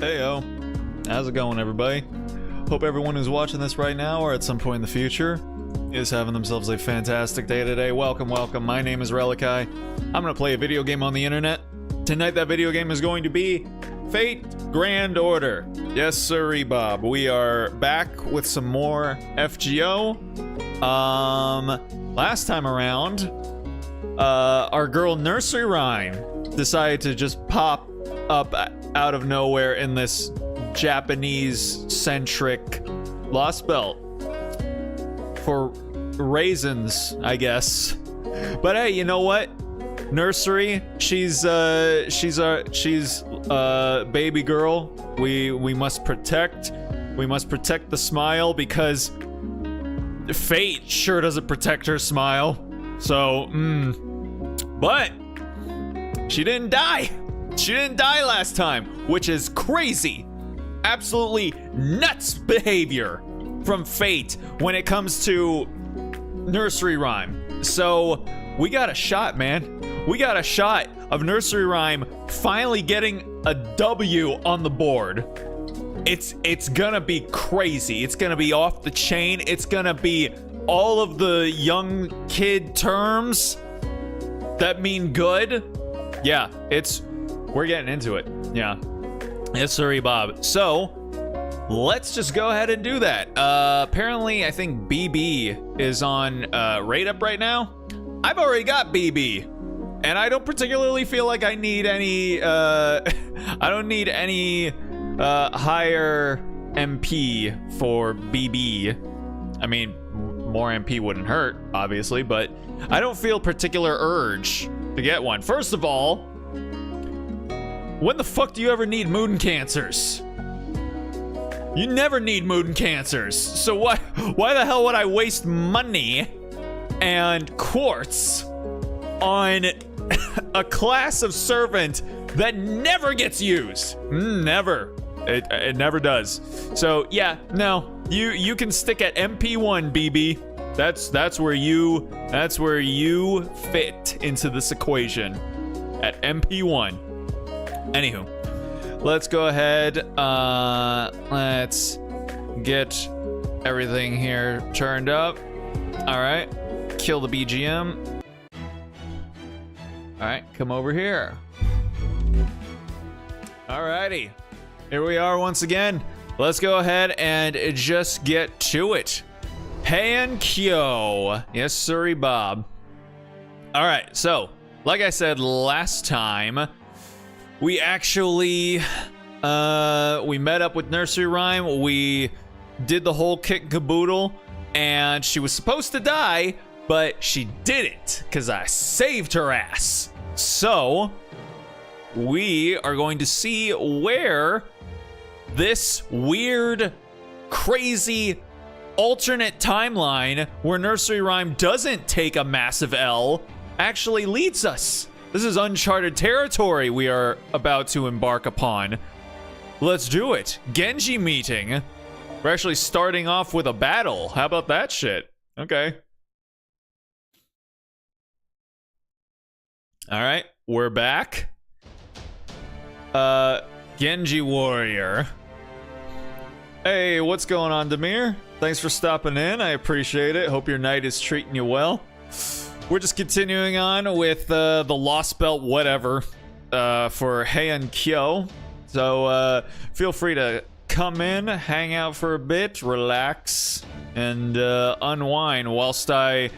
Heyo, how's it going, everybody? Hope everyone who's watching this right now or at some point in the future is having themselves a fantastic day today. Welcome, welcome. My name is Relikai. I'm gonna play a video game on the internet. Tonight, that video game is going to be Fate Grand Order. Yes, sirree, Bob. We are back with some more FGO. Last time around, our girl Nursery Rhyme decided to just pop up out of nowhere in this Japanese-centric Lost Belt for raisins, I guess. But hey, you know what? Nursery, she's baby girl. We must protect. We must protect the smile because Fate sure doesn't protect her smile. So, but she didn't die. She didn't die last time, which is crazy. Absolutely nuts behavior from Fate when it comes to Nursery Rhyme. So we got a shot, man. We got a shot of Nursery Rhyme finally getting a W on the board. It's gonna be crazy. It's gonna be off the chain. It's gonna be all of the young kid terms that mean good. Yeah, we're getting into it. Yeah. Yes, sirree, Bob. So, let's just go ahead and do that. Apparently, I think BB is on rate up right now. I've already got BB, and I don't particularly feel like I need any, I don't need any higher MP for BB. I mean, more MP wouldn't hurt, obviously, but I don't feel particular urge to get one. First of all, when the fuck do you ever need moon cancers? You never need moon cancers. So why the hell would I waste money and quartz on a class of servant that never gets used? Never. It never does. So yeah, no. You can stick at MP1, BB. That's where you fit into this equation. At MP1. Anywho, let's go ahead. Let's get everything here turned up. All right, kill the BGM. All right, come over here. Alrighty, here we are once again. Let's go ahead and just get to it. Heian Kyo. Yes, sirree, Bob. All right, so like I said last time, we actually, we met up with Nursery Rhyme. We did the whole kit and caboodle, and she was supposed to die, but she didn't, because I saved her ass. So, we are going to see where this weird, crazy, alternate timeline where Nursery Rhyme doesn't take a massive L actually leads us. This is uncharted territory we are about to embark upon. Let's do it. Genji meeting. We're actually starting off with a battle. How about that shit? Okay. All right, we're back. Genji warrior. Hey, what's going on, Demir? Thanks for stopping in. I appreciate it. Hope your night is treating you well. We're just continuing on with the Lost Belt whatever for Heian Kyo. So feel free to come in, hang out for a bit, relax, and unwind whilst I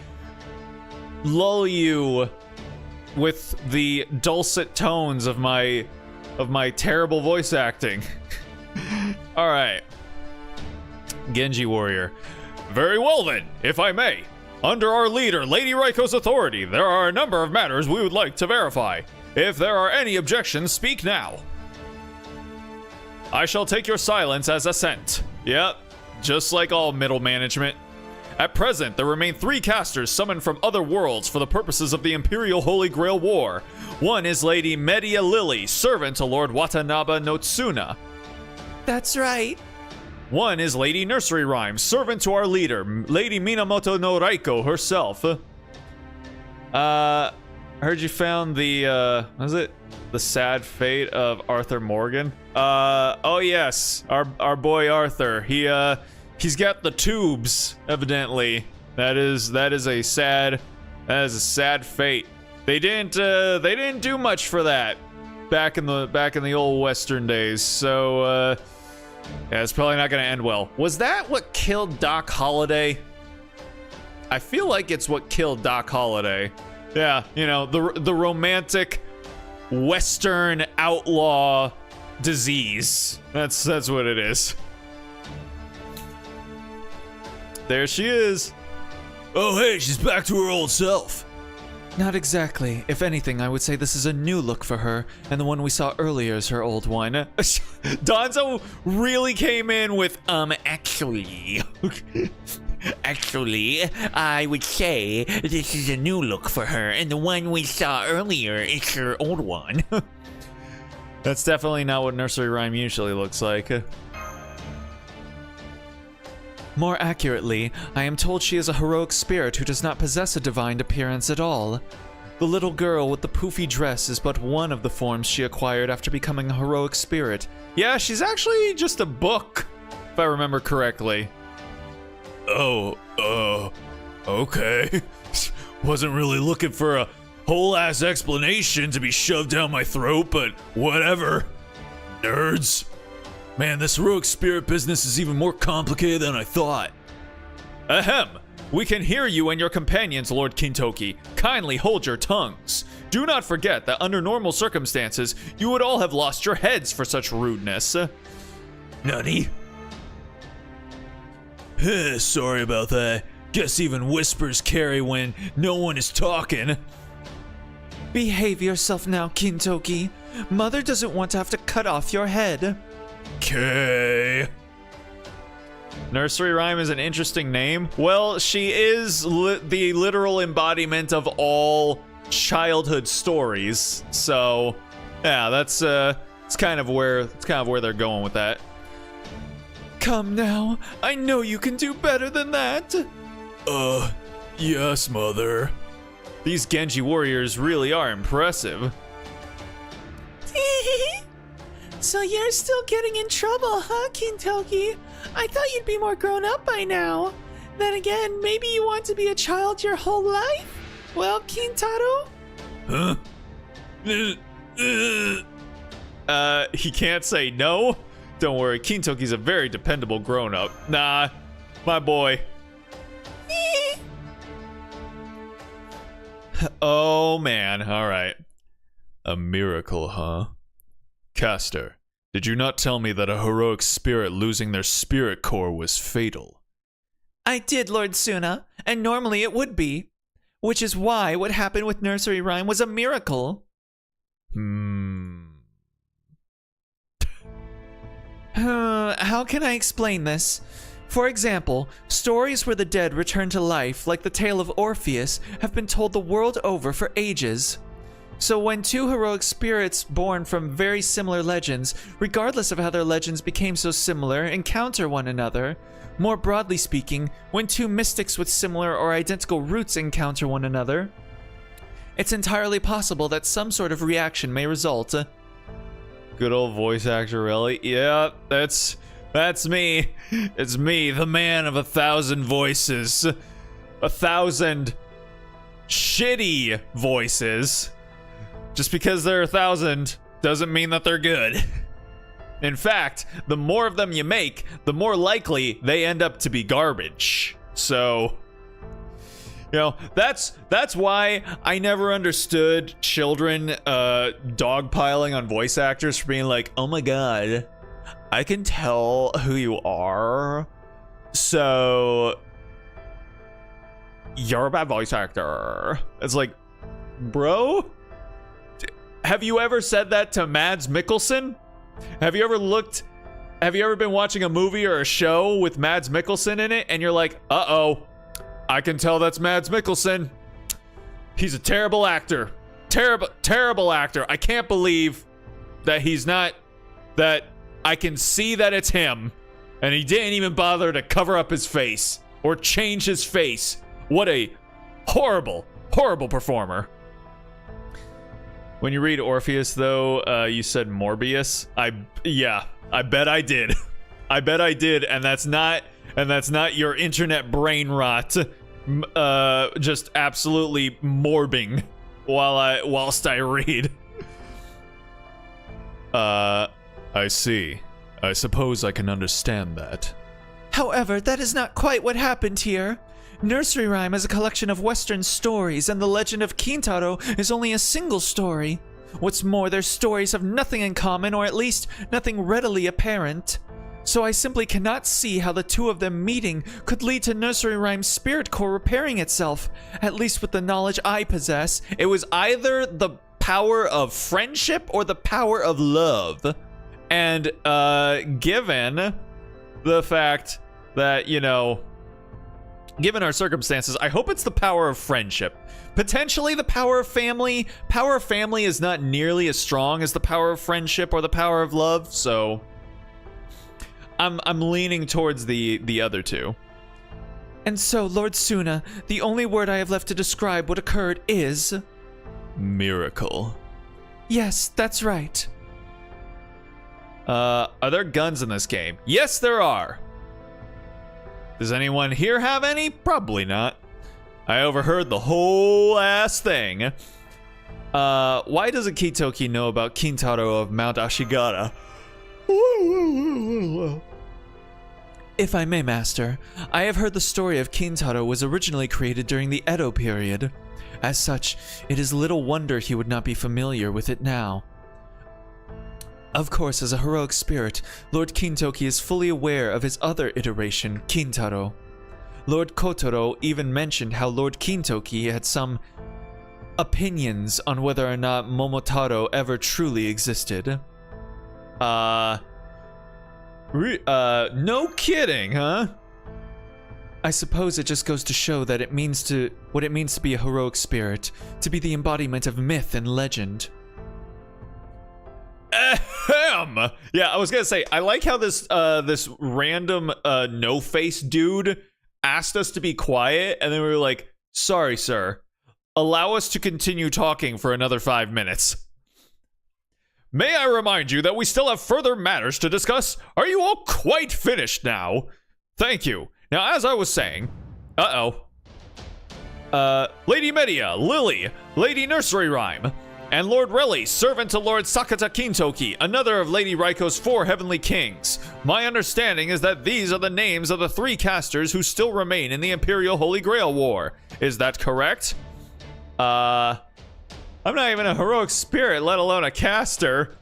lull you with the dulcet tones of my terrible voice acting. All right. Genji warrior. Very well then, if I may. Under our leader, Lady Raiko's authority, there are a number of matters we would like to verify. If there are any objections, speak now. I shall take your silence as assent. Yep, just like all middle management. At present, there remain 3 casters summoned from other worlds for the purposes of the Imperial Holy Grail War. One is Lady Media Lily, servant to Lord Watanabe no Tsuna. That's right. One is Lady Nursery Rhyme, servant to our leader, Lady Minamoto no Raiko herself. heard you found the, was it the sad fate of Arthur Morgan? Oh yes, our boy Arthur. He's got the tubes, evidently. That is a sad fate. They didn't do much for that back in the old Western days. So, yeah, it's probably not gonna end well. Was that what killed Doc Holliday? I feel like it's what killed Doc Holliday. Yeah, you know, the romantic Western outlaw disease. That's what it is. There she is. Oh, hey, she's back to her old self. Not exactly. If anything, I would say this is a new look for her, and the one we saw earlier is her old one. Donzo really came in with, actually. Actually, I would say this is a new look for her, and the one we saw earlier is her old one. That's definitely not what Nursery Rhyme usually looks like. More accurately, I am told she is a heroic spirit who does not possess a divine appearance at all. The little girl with the poofy dress is but one of the forms she acquired after becoming a heroic spirit. Yeah, she's actually just a book, if I remember correctly. Oh, okay. Wasn't really looking for a whole-ass explanation to be shoved down my throat, but whatever. Nerds. Man, this heroic spirit business is even more complicated than I thought. Ahem! We can hear you and your companions, Lord Kintoki. Kindly hold your tongues. Do not forget that under normal circumstances, you would all have lost your heads for such rudeness. Nani? Sorry about that. Guess even whispers carry when no one is talking. Behave yourself now, Kintoki. Mother doesn't want to have to cut off your head. Okay. Nursery Rhyme is an interesting name. Well, she is the literal embodiment of all childhood stories. So, yeah, that's it's kind of where they're going with that. Come now. I know you can do better than that. Yes, Mother. These Genji warriors really are impressive. So you're still getting in trouble, huh, Kintoki? I thought you'd be more grown up by now. Then again, maybe you want to be a child your whole life? Well, Kintaro? Huh? He can't say no? Don't worry, Kintoki's a very dependable grown-up. Nah, my boy. Oh, man, alright. A miracle, huh? Caster, did you not tell me that a heroic spirit losing their spirit core was fatal? I did, Lord Suna, and normally it would be. Which is why what happened with Nursery Rhyme was a miracle. How can I explain this? For example, stories where the dead return to life, like the tale of Orpheus, have been told the world over for ages. So when two heroic spirits born from very similar legends, regardless of how their legends became so similar, encounter one another, more broadly speaking, when two mystics with similar or identical roots encounter one another, it's entirely possible that some sort of reaction may result. Good old voice actor, really? Yeah, that's me. It's me, the man of 1,000 voices. 1,000 shitty voices. Just because there are 1,000 doesn't mean that they're good. In fact, the more of them you make, the more likely they end up to be garbage. So, you know, that's why I never understood children dogpiling on voice actors for being like, oh my god, I can tell who you are, so you're a bad voice actor. It's like, bro, have you ever said that to Mads Mikkelsen? Have you ever been watching a movie or a show with Mads Mikkelsen in it and you're like, uh-oh, I can tell that's Mads Mikkelsen. He's a terrible actor. Terrible actor. I can't believe that he's not, that I can see that it's him and he didn't even bother to cover up his face or change his face. What a horrible, horrible performer. When you read Orpheus, though, you said Morbius. Yeah, I bet I did. I bet I did, and that's not your internet brain rot. Just absolutely morbing whilst I read. I see. I suppose I can understand that. However, that is not quite what happened here. Nursery Rhyme is a collection of Western stories, and the legend of Kintaro is only a single story. What's more, their stories have nothing in common, or at least nothing readily apparent. So I simply cannot see how the two of them meeting could lead to Nursery Rhyme's spirit core repairing itself, at least with the knowledge I possess. It was either the power of friendship or the power of love. And, given the fact that, you know, given our circumstances, I hope it's the power of friendship. Potentially the power of family. Power of family is not nearly as strong as the power of friendship or the power of love, so I'm leaning towards the other two. And so, Lord Suna, the only word I have left to describe what occurred is... miracle. Yes, that's right. Are there guns in this game? Yes, there are. Does anyone here have any? Probably not. I overheard the whole ass thing. Why doesn't Kitoki know about Kintaro of Mount Ashigara? If I may, Master, I have heard the story of Kintaro was originally created during the Edo period. As such, it is little wonder he would not be familiar with it now. Of course, as a heroic spirit, Lord Kintoki is fully aware of his other iteration, Kintaro. Lord Kotaro even mentioned how Lord Kintoki had some opinions on whether or not Momotaro ever truly existed. No kidding, huh? I suppose it just goes to show that what it means to be a heroic spirit, to be the embodiment of myth and legend. Ahem! Yeah, I was gonna say, I like how this random no-face dude asked us to be quiet, and then we were like, sorry, sir. Allow us to continue talking for another 5 minutes. May I remind you that we still have further matters to discuss? Are you all quite finished now? Thank you. Now, as I was saying... Lady Media, Lily, Lady Nursery Rhyme, and Lord Relly, servant to Lord Sakata Kintoki, another of Lady Raiko's 4 heavenly kings. My understanding is that these are the names of the 3 casters who still remain in the Imperial Holy Grail War. Is that correct? I'm not even a heroic spirit, let alone a caster.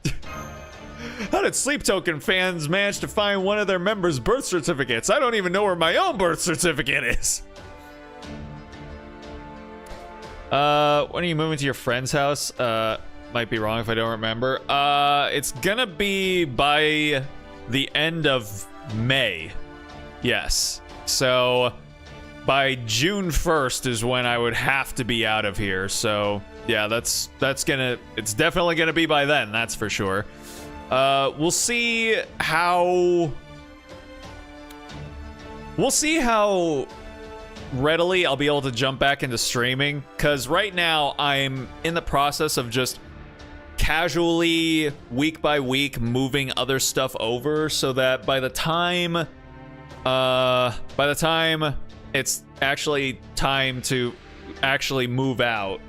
How did Sleep Token fans manage to find one of their members' birth certificates? I don't even know where my own birth certificate is. When are you moving to your friend's house? Might be wrong if I don't remember. It's gonna be by the end of May. Yes. So by June 1st is when I would have to be out of here. So yeah, it's definitely gonna be by then, that's for sure. We'll see how readily I'll be able to jump back into streaming, because right now I'm in the process of just casually, week by week, moving other stuff over, so that by the time it's actually time to actually move out,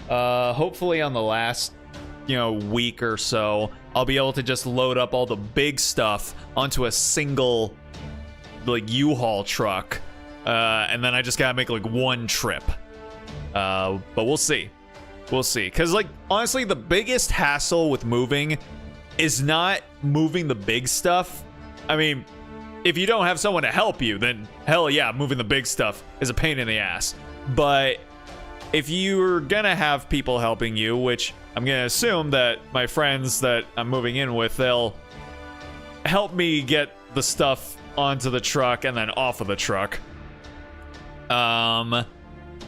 hopefully on the last, week or so, I'll be able to just load up all the big stuff onto a single, U-Haul truck. And then I just gotta make one trip. But we'll see. We'll see. Because, honestly, the biggest hassle with moving is not moving the big stuff. I mean, if you don't have someone to help you, then hell yeah, moving the big stuff is a pain in the ass. But if you're gonna have people helping you, which I'm gonna assume that my friends that I'm moving in with, they'll help me get the stuff onto the truck and then off of the truck.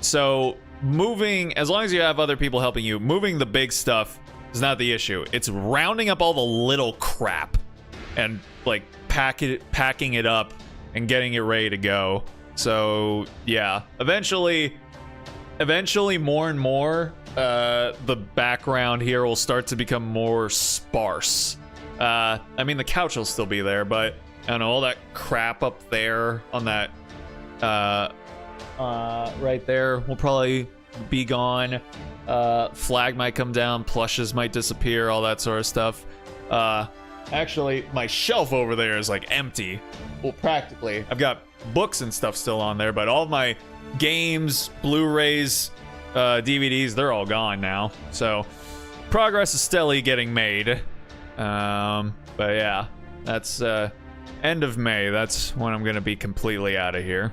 So moving, as long as you have other people helping you, moving the big stuff is not the issue. It's rounding up all the little crap and packing it up and getting it ready to go. So yeah, eventually eventually more and more, the background here will start to become more sparse. I mean, the couch will still be there, but I don't know, all that crap up there on that, right there will probably be gone. Flag might come down, plushes might disappear, all that sort of stuff. Actually, my shelf over there is like empty. Well, practically. I've got books and stuff still on there, but all of my games, Blu-rays, DVDs, they're all gone now. So, progress is steadily getting made. But yeah, that's end of May. That's when I'm gonna be completely out of here.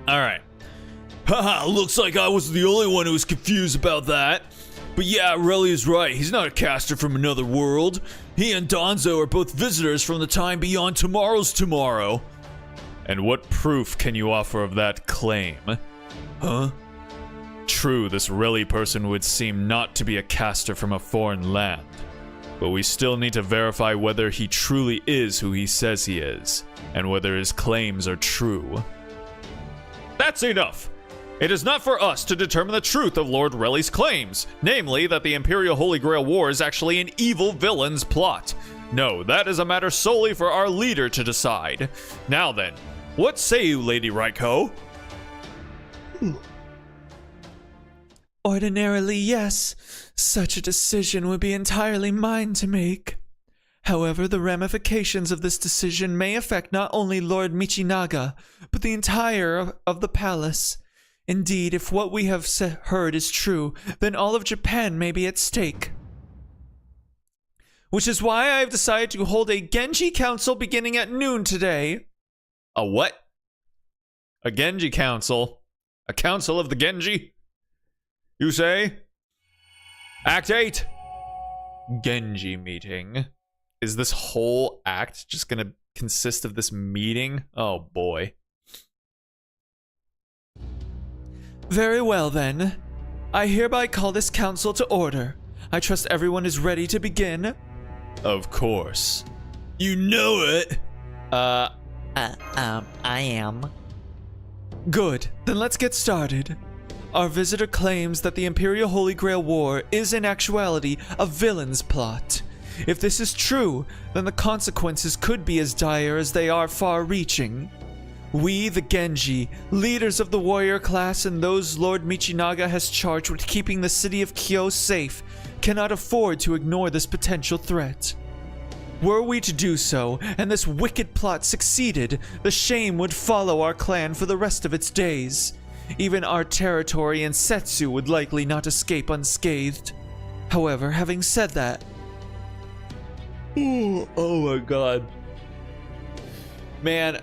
All right. Haha, looks like I was the only one who was confused about that. But yeah, Relly is right. He's not a caster from another world. He and Donzo are both visitors from the time beyond tomorrow's tomorrow. And what proof can you offer of that claim? Huh? True, this Relly person would seem not to be a caster from a foreign land. But we still need to verify whether he truly is who he says he is, and whether his claims are true. That's enough! It is not for us to determine the truth of Lord Relly's claims, namely that the Imperial Holy Grail War is actually an evil villain's plot. No, that is a matter solely for our leader to decide. Now then, what say you, Lady Raiko? Ordinarily, yes. Such a decision would be entirely mine to make. However, the ramifications of this decision may affect not only Lord Michinaga, but the entire of the palace. Indeed, if what we have heard is true, then all of Japan may be at stake. Which is why I have decided to hold a Genji Council beginning at noon today. A what? A Genji Council? A council of the Genji? You say? Act 8! Genji meeting. Is this whole act just gonna consist of this meeting? Oh boy. Very well then. I hereby call this council to order. I trust everyone is ready to begin. Of course. You know it! I am. Good, then let's get started. Our visitor claims that the Imperial Holy Grail War is in actuality a villain's plot. If this is true, then the consequences could be as dire as they are far-reaching. We, the Genji, leaders of the warrior class and those Lord Michinaga has charged with keeping the city of Kyo safe, cannot afford to ignore this potential threat. Were we to do so, and this wicked plot succeeded, the shame would follow our clan for the rest of its days. Even our territory and Setsu would likely not escape unscathed. However, having said that... Oh my god. Man,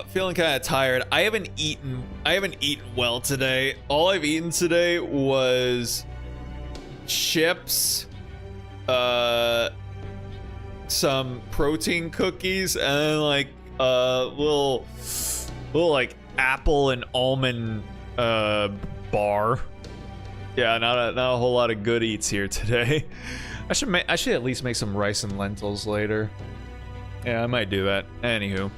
feeling kind of tired. I haven't eaten well today. All I've eaten today was chips, some protein cookies, and like little like apple and almond bar. Yeah, not a whole lot of good eats here today. I should at least make some rice and lentils later. Yeah, I might do that. Anywho.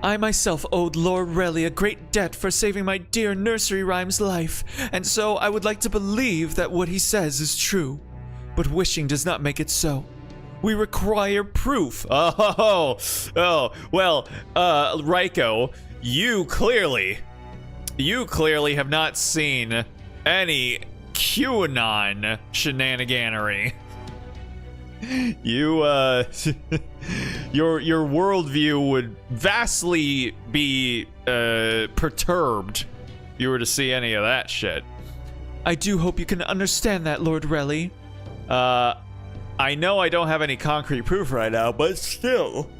I myself owed Lord Relly a great debt for saving my dear Nursery Rhyme's life, and so I would like to believe that what he says is true. But wishing does not make it so. We require proof. Well, Raiko, you clearly have not seen any QAnon shenaniganery. You, your worldview would vastly be, perturbed if you were to see any of that shit. I do hope you can understand that, Lord Relly. I know I don't have any concrete proof right now, but still.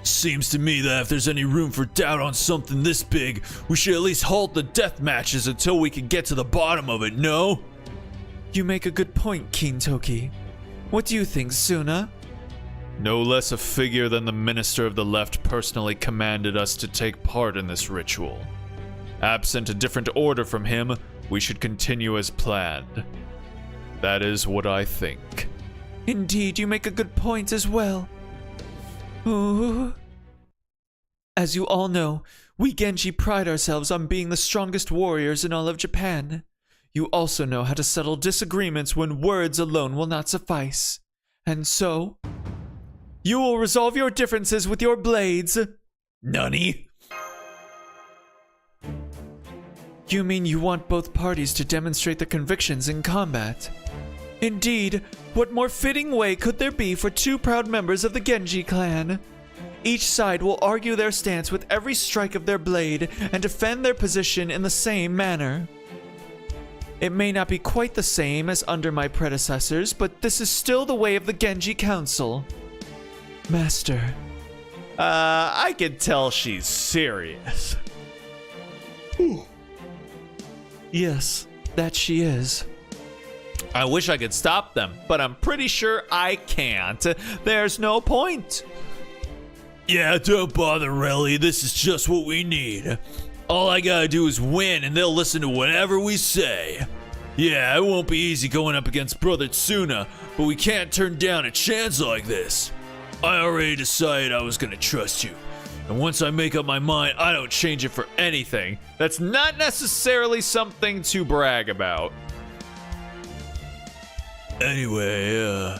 Seems to me that if there's any room for doubt on something this big, we should at least halt the death matches until we can get to the bottom of it, no? You make a good point, Kintoki. What do you think, Suna? No less a figure than the Minister of the Left personally commanded us to take part in this ritual. Absent a different order from him, we should continue as planned. That is what I think. Indeed, you make a good point as well. Ooh. As you all know, we Genji pride ourselves on being the strongest warriors in all of Japan. You also know how to settle disagreements when words alone will not suffice. And so, you will resolve your differences with your blades. Nani? You mean you want both parties to demonstrate their convictions in combat? Indeed, what more fitting way could there be for two proud members of the Genji clan? Each side will argue their stance with every strike of their blade and defend their position in the same manner. It may not be quite the same as under my predecessors, but this is still the way of the Genji Council. Master. I can tell she's serious. Yes, that she is. I wish I could stop them, but I'm pretty sure I can't. There's no point. Yeah, don't bother, Relly. This is just what we need. All I gotta do is win, and they'll listen to whatever we say. Yeah, it won't be easy going up against Brother Tsuna, but we can't turn down a chance like this. I already decided I was gonna trust you. And once I make up my mind, I don't change it for anything. That's not necessarily something to brag about. Anyway,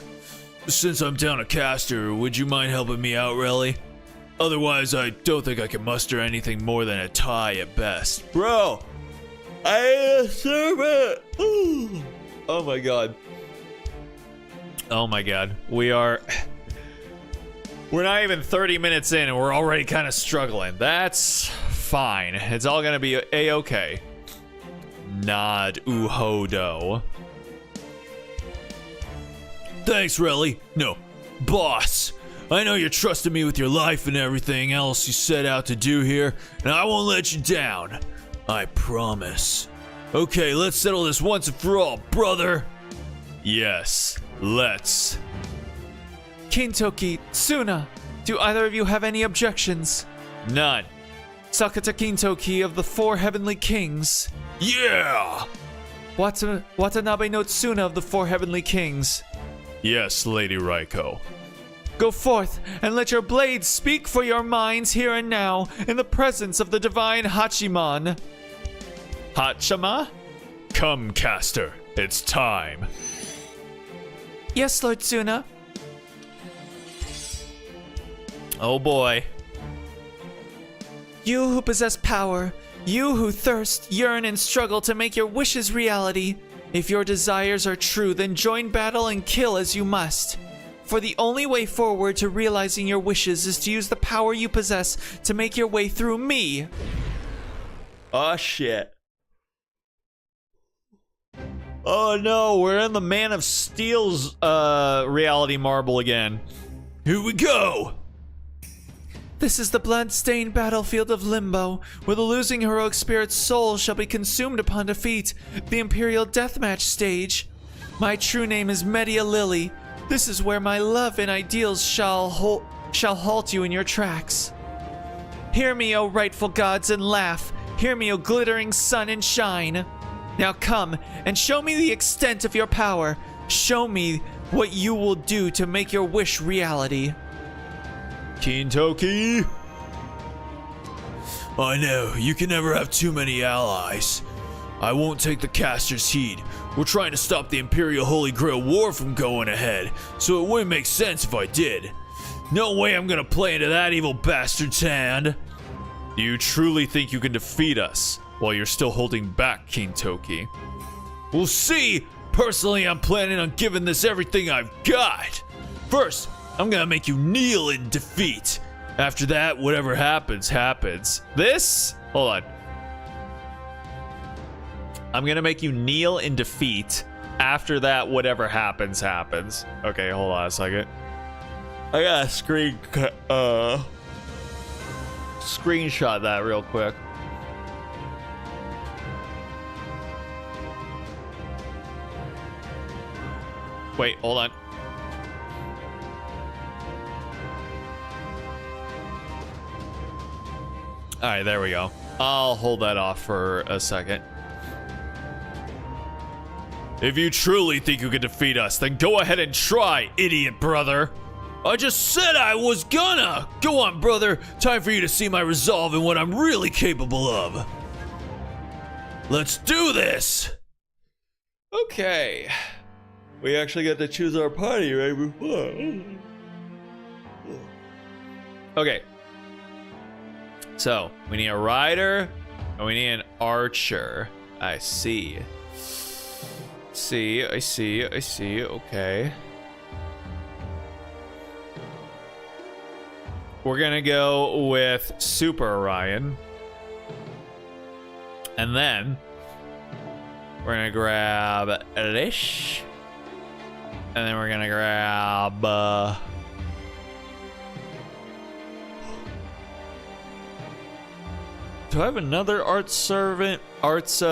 since I'm down a caster, would you mind helping me out, Relly? Otherwise, I don't think I can muster anything more than a tie at best. Bro, I deserve it. Oh my god. Oh my god. We're not even 30 minutes in and we're already kind of struggling. That's fine. It's all gonna be a-okay. Nod uhodo. Thanks, Relly. No, boss. I know you're trusting me with your life and everything else you set out to do here, and I won't let you down. I promise. Okay, let's settle this once and for all, brother. Yes, let's. Kintoki, Tsuna, do either of you have any objections? None. Sakata Kintoki of the Four Heavenly Kings. Yeah! Watanabe no Tsuna of the Four Heavenly Kings. Yes, Lady Raiko. Go forth and let your blades speak for your minds here and now in the presence of the divine Hachiman. Hachima? Come, caster. It's time. Yes, Lord Tsuna. Oh boy. You who possess power, you who thirst, yearn, and struggle to make your wishes reality. If your desires are true, then join battle and kill as you must. For the only way forward to realizing your wishes is to use the power you possess to make your way through me. Oh shit. Oh no, we're in the Man of Steel's reality marble again. Here we go! This is the blood-stained battlefield of Limbo, where the losing heroic spirit's soul shall be consumed upon defeat, the Imperial Deathmatch stage. My true name is Media Lily. This is where my love and ideals shall halt you in your tracks. Hear me, O rightful gods, and laugh. Hear me, O glittering sun, and shine. Now come and show me the extent of your power. Show me what you will do to make your wish reality. Kintoki? I know, you can never have too many allies. I won't take the caster's heed. We're trying to stop the Imperial Holy Grail War from going ahead, so it wouldn't make sense if I did. No way I'm gonna play into that evil bastard's hand. Do you truly think you can defeat us while you're still holding back, Kintoki? We'll see! Personally, I'm planning on giving this everything I've got. First, I'm gonna make you kneel in defeat. After that, whatever happens, happens. This? Hold on. I'm gonna make you kneel in defeat. After that, whatever happens, happens. Okay, hold on a second. I gotta screenshot that real quick. Wait, hold on. Alright, there we go. I'll hold that off for a second. If you truly think you can defeat us, then go ahead and try, idiot brother. I just said I was gonna! Go on, brother. Time for you to see my resolve and what I'm really capable of. Let's do this! Okay. We actually get to choose our party right before. Okay. So, we need a rider, and we need an archer. I see. I see, okay. We're gonna go with Super Orion. And then we're gonna grab Lish. And then we're gonna grab do I have another arts servant? Arts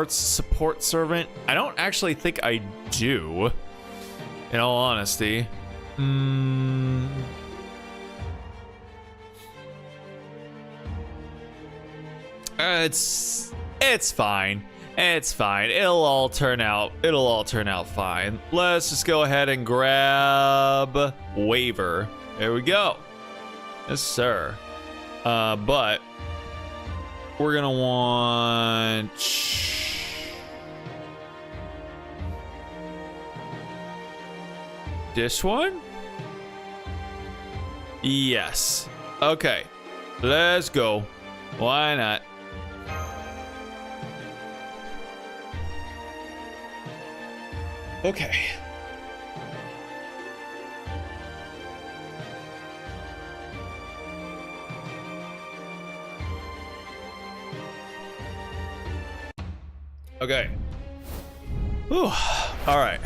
support servant? I don't actually think I do. In all honesty. It's fine. It's fine. It'll all turn out fine. Let's just go ahead and grab Waiver. There we go. Yes, sir. But we're gonna want this one? Yes. Okay. Let's go. Why not? Okay. Okay. Whew. All right.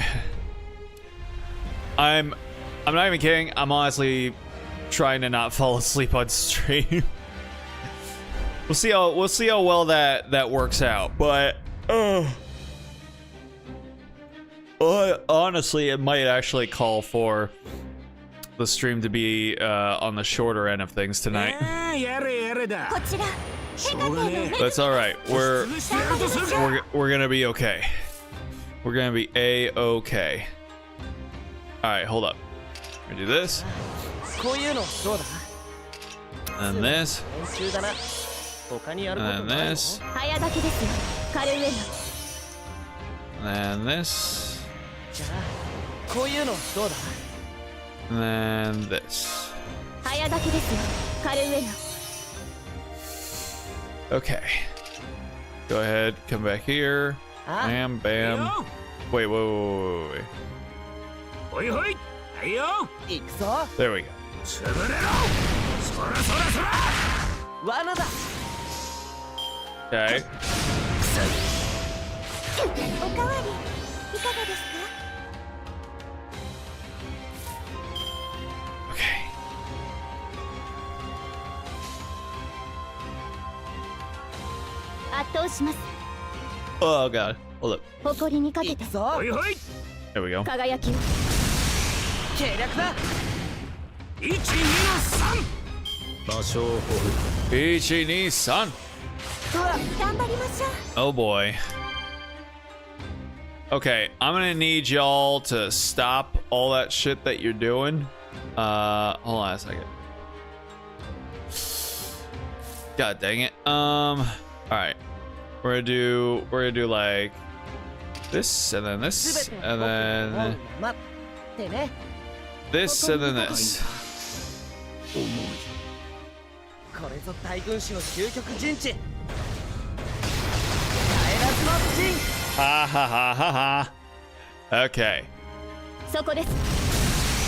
I'm not even kidding. I'm honestly trying to not fall asleep on stream. We'll see how well that works out. But honestly, it might actually call for the stream to be on the shorter end of things tonight. That's all right. We're gonna be okay. We're gonna be a-okay. All right, hold up. We're gonna do this. And this. And this. And this. And then this. Okay. Go ahead, come back here. Bam, bam. Wait. There we go. Okay. Okay. Oh god. Hold up. There we go. 123. Oh boy. Okay, I'm gonna need y'all to stop all that shit that you're doing. Hold on a second. God dang it. All right. We're gonna do like this, and then this, and then this, and then this. Ha ha ha ha ha. Okay.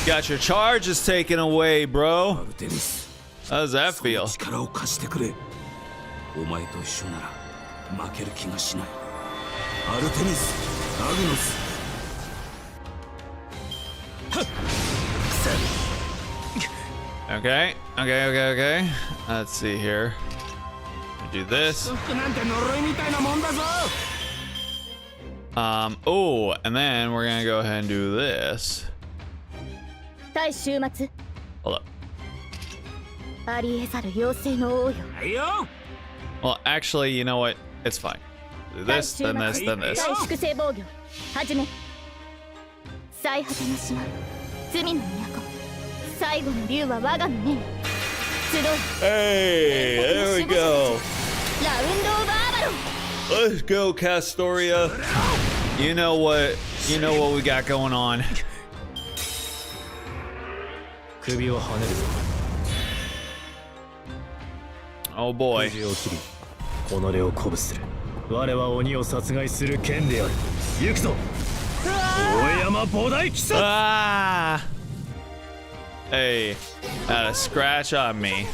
Got your charges taken away, bro. How does that feel? Okay. Let's see here. Do this. Oh, and then we're gonna go ahead and do this. Hold up. Well, actually, you know what? It's fine. Do this, then this, then this. 最果ての島罪の都最後の竜は我が胸に集う Hey, there we go. ラウンド・オブ・アーバロン Let's go, Castoria. You know what we got going on. 首をはねるぞ Oh boy. 首を切り己を鼓舞する我は鬼を殺害する剣である行くぞ大山菩提鬼殺 Ah! Hey, had a scratch on me.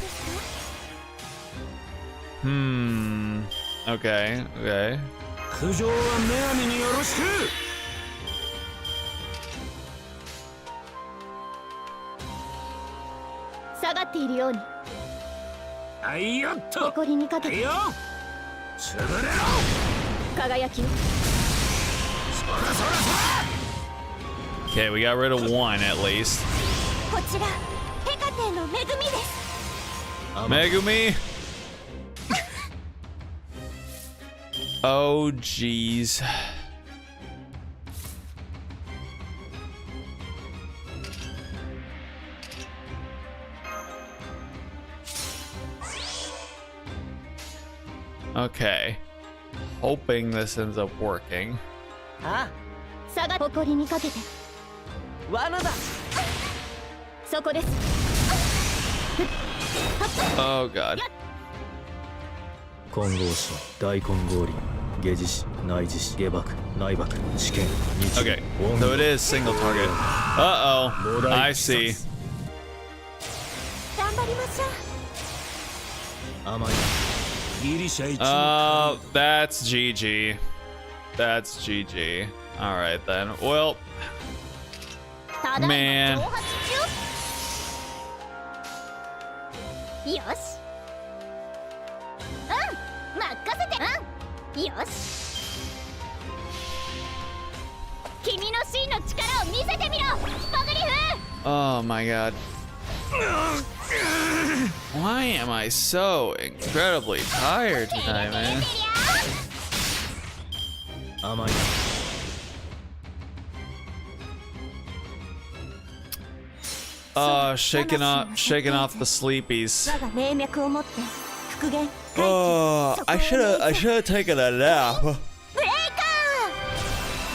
Okay, okay. 苦情は女神によろしく下がっているようにはいよっと誇りにかけてよ潰れろ輝きを Okay, we got rid of one at least. こちらヘカテの恵みです Megumi? Oh, jeez. Okay. Hoping this ends up working. ああ下が誇りにかけて罠だそこです Oh, God. 混合子大混合輪下磁子内磁子下爆内爆試験日 Okay, so it is single target. Uh-oh. I see. 頑張りましょう 甘いギリシャ一の That's GG. That's GG. Alright then. Well, ただいま Man. 挑発中よし任せてよし君の真の力を見せてみろポグリフ oh my god. Why am I so incredibly tired tonight, man? 甘い Oh, shaking off the sleepies. 我が命脈を持って復元 Oh, I should have taken a nap. ブレイ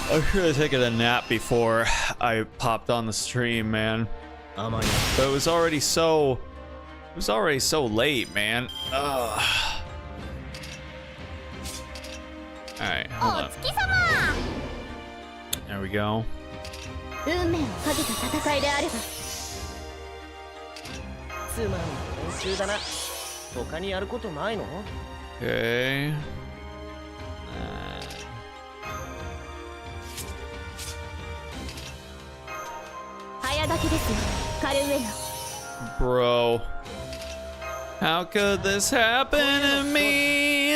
カ I should have taken a nap before I popped on the stream, man. 甘い But it was already so late, man. Ugh. Alright, ー hold お on. 月様 There we go. 運命をかけた戦いであればつまんない練習だな他にやることないの Okay. 早書きですよカルウェナ Bro. How could this happen to me?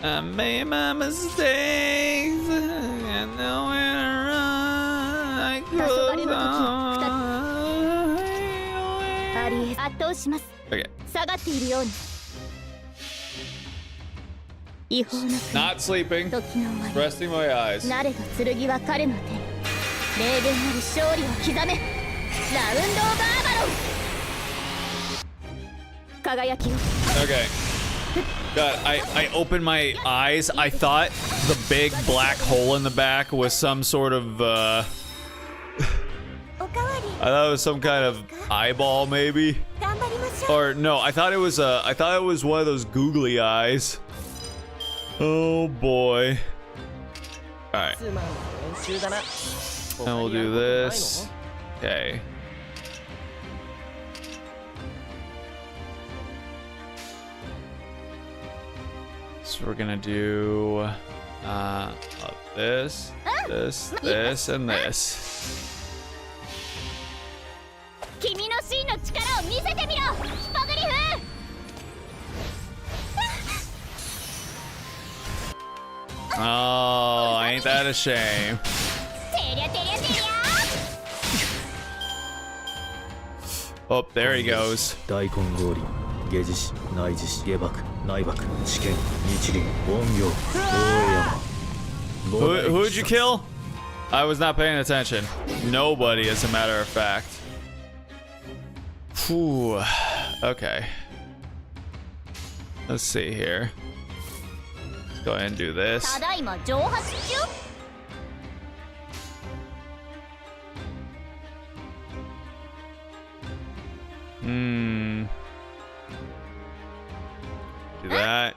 I made my mistakes. I know where to run. I could アリエ圧倒します Okay. 下がっているように違法な国 Not sleeping. 時の終わ Resting my eyes. り慣れた剣は彼の手に霊言なる勝利を刻めラウンド・オブ・アーバロン輝きを Okay. God, I opened my eyes. I thought the big black hole in the back was some sort ofおかわり I thought it was some kind of eyeball maybe. 頑張りましょう Or no, I thought it was one of those googly eyes. Oh boy. All right. つまんない練習だな And we'll do this. Okay. So we're gonna do this, this, and this. 君の真の力を見せてみろポグリフ Oh, ain't that a shame? てりゃてりゃてりゃ Oh, there he goes. 大混合輪下磁子内磁子下爆内爆試験日輪音行大山 Who'd you kill? I was not paying attention. Nobody, as a matter of fact. Whew. Okay. Let's see here. Let's go ahead and do this. ただいま蒸発中 Do that.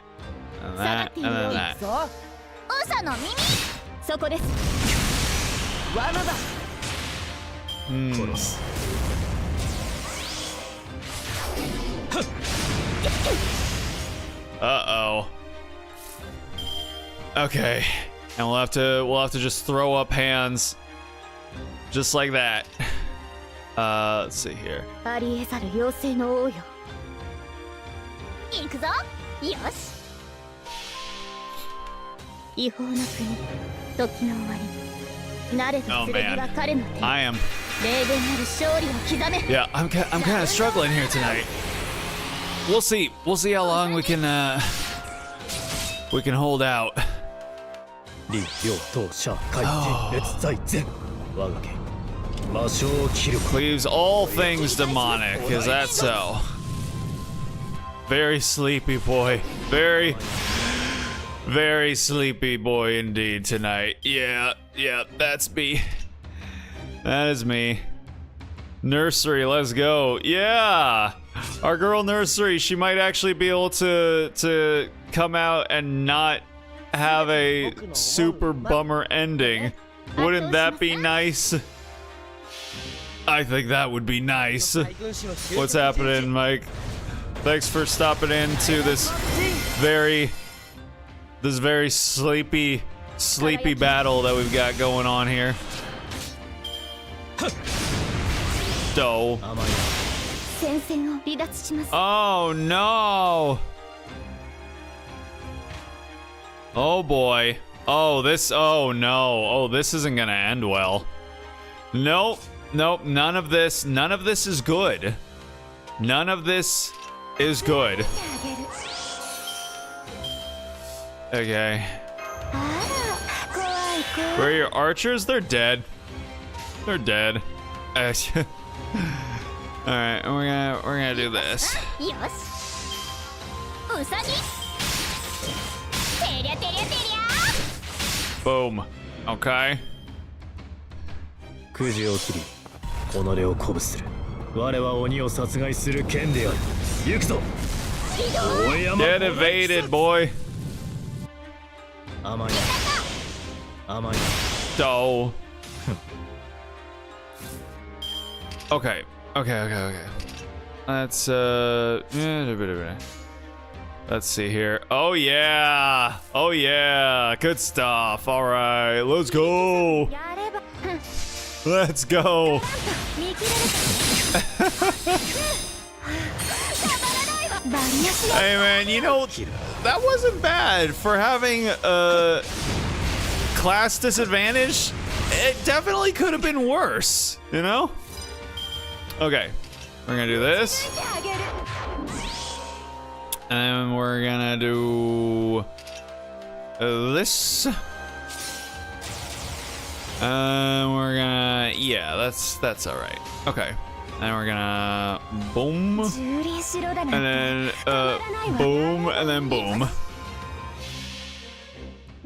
And that. And then that. 嘘の耳そこです 罠だ 殺す Uh-oh. Okay. And we'll have to just throw up hands. Just like that. Let's see here. ありえざる妖精の王よ行くぞよし違法な国時の終わり慣れた Oh 剣は man. 彼の手 I am. 霊言なる勝利を刻め Yeah, I'm kind of struggling here tonight. We'll see. We'll see how long we can hold out. 李陽東社会人列在前我が家魔性を切る Cleaves all things demonic. Is that so? Very sleepy boy. Very, very sleepy boy indeed tonight. Yeah, that's me. That is me. Nursery, let's go. Yeah! Our girl Nursery, she might actually be able to come out and not have a super bummer ending. Wouldn't that be nice? I think that would be nice. What's happening, Mike? Thanks for stopping into this very sleepy battle that we've got going on here. Doe. 戦線を離脱します Oh no! Oh boy. Oh no. Oh, this isn't gonna end well. Nope. None of this is good. None of this is good. Okay. 怖い怖い Where are your archers? They're dead. They're dead. Alright, we're gonna do this. よしうさぎてりゃてりゃてりゃ Boom. Okay. くじを切り己を鼓舞する我は鬼を殺害する剣である行くぞ大山 Get evaded, boy. 甘い甘い Doe. Okay. Let's let's see here. Oh yeah. Good stuff. All right, let's go. やれば Let's go. 見切られたバリアスの Hey man, you know that wasn't bad for having a class disadvantage. It definitely could have been worse, you know? Okay, we're gonna do this. あげる And we're gonna do this. We're gonna, yeah, that's all right. Okay, and we're gonna boom, 蹂躙しろだ and なんて then boom, and then boom.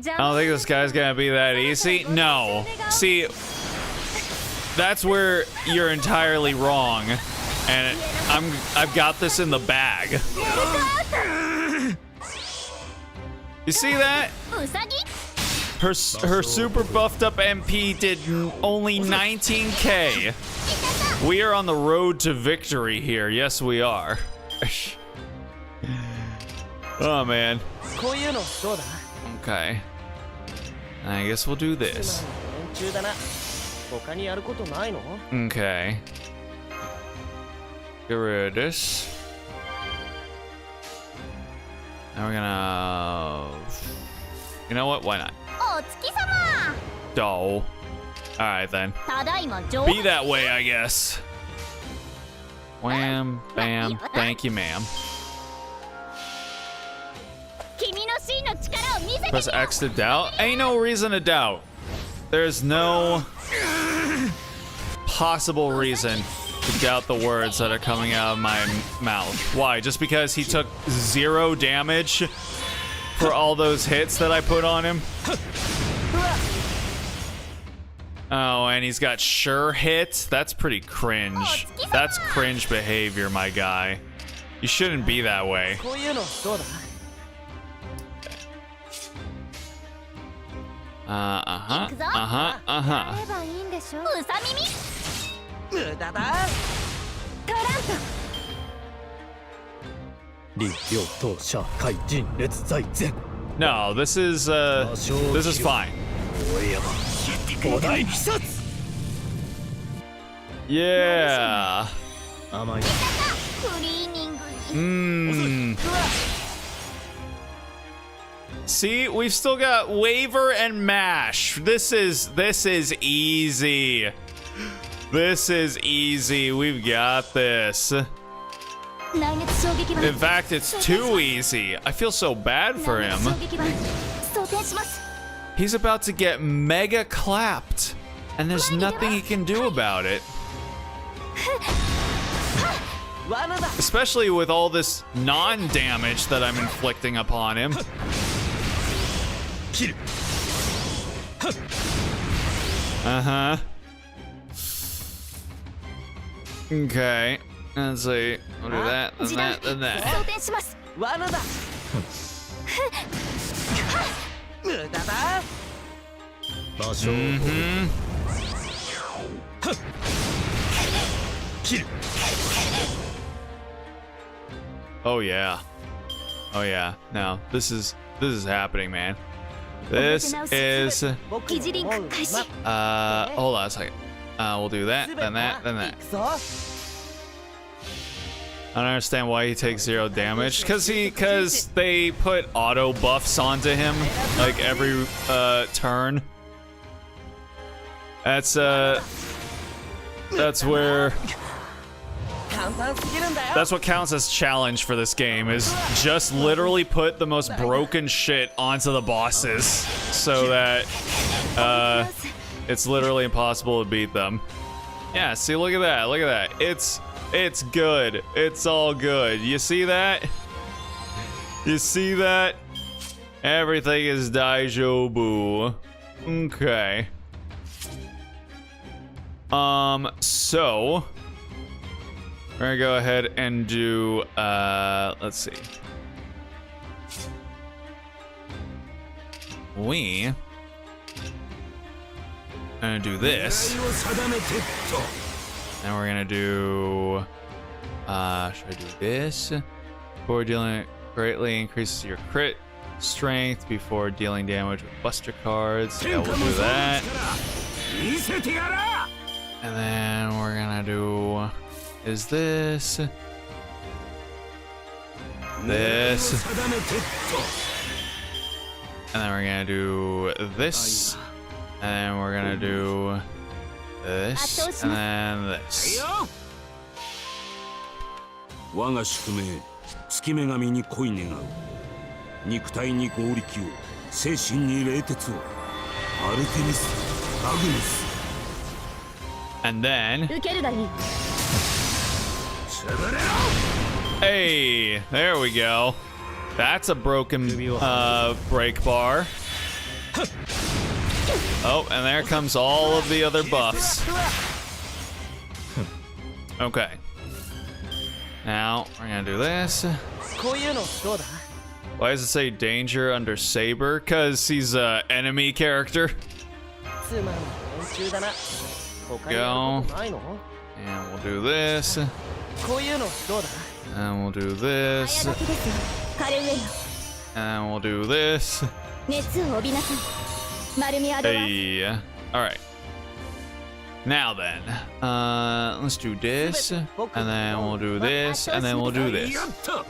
邪 I 魔 don't think this guy's gonna be that easy. No, see, that's where you're entirely wrong, and I've got this in the bag. You see that? うさぎ Her super buffed up MP did only 19k. We are on the road to victory here. Yes, we are. Oh man. こういうのどうだ Okay. I guess we'll do this. 連中だな他にやることないの Okay. Get rid of this. Now we're gonna. You know what? Why not? お月様 Doe. Alright then. ただいま上 Be that way, I guess. Wham, bam, thank you, ma'am. 君の真の力を見せて Press X to doubt? Ain't no reason to doubt. There's no possible reason to doubt the words that are coming out of my mouth. Why? Just because he took 0 damage for all those hits that I put on him? Oh, and he's got sure hit? That's pretty cringe. That's cringe behavior, my guy. You shouldn't be that way. Uh-huh. うさ耳無駄だトランプ李陽東社会人列在前 No, this is fine. 大山五大鬼殺 Yeah. 甘いクリーニングに See, we've still got Waver and Mash. This is easy. This is easy. We've got this. 内熱衝撃版 In fact, it's too easy. I feel so bad for 内 him. 熱衝撃版装填します He's about to get mega clapped, and there's nothing he can do about it. 罠だ Especially with all this non-damage that I'm inflicting upon him. 切る Uh-huh. Okay. Let's see. We'll do that, then 時短 that, then that. 装填します 罠だ無駄だ場所を Mm-hmm. 切る Oh yeah. Oh yeah. No, this is happening, man. This is 疑似リンク開始 hold on a second. We'll do that, then that, then that. 行くぞ I don't understand why he takes 0 damage. Cause they put auto buffs onto him like every turn. That's where 簡単すぎるんだよ that's what counts as challenge for this game is just literally put the most broken shit onto the bosses so that it's literally impossible to beat them. Yeah, see, look at that. Look at that. It's good. It's all good. You see that? You see that? Everything is daijoubu. Okay. So we're gonna go ahead and do let's see. We gonna do this. を定めて And we're gonna do should I do this? Before dealing greatly increases your crit strength before dealing damage with buster cards. Yeah, we'll do that. 見せてやら And then we're gonna do is this. This. 定めて And then we're gonna do this. And then we're gonna do this. And then this. 我が宿命月女神に恋願う肉体に合力を精神に冷徹をアルテミスアグネス And then, 受けるがいい hey, there we go. That's a broken break bar. Oh, and there comes all of the other buffs. Okay. Now, we're gonna do this. こういうのどうだ Why does it say danger under Saber? Because he's a enemy character. つまんない連中だな他にやることないの And we'll do this. こういうのどうだ And we'll do 早 this. 書きですよカルウェイ And we'll do this. 熱を帯びなさい丸みアドバンス Hey. Alright. Now then, let's do this, and then we'll do this, and then we'll do this. やった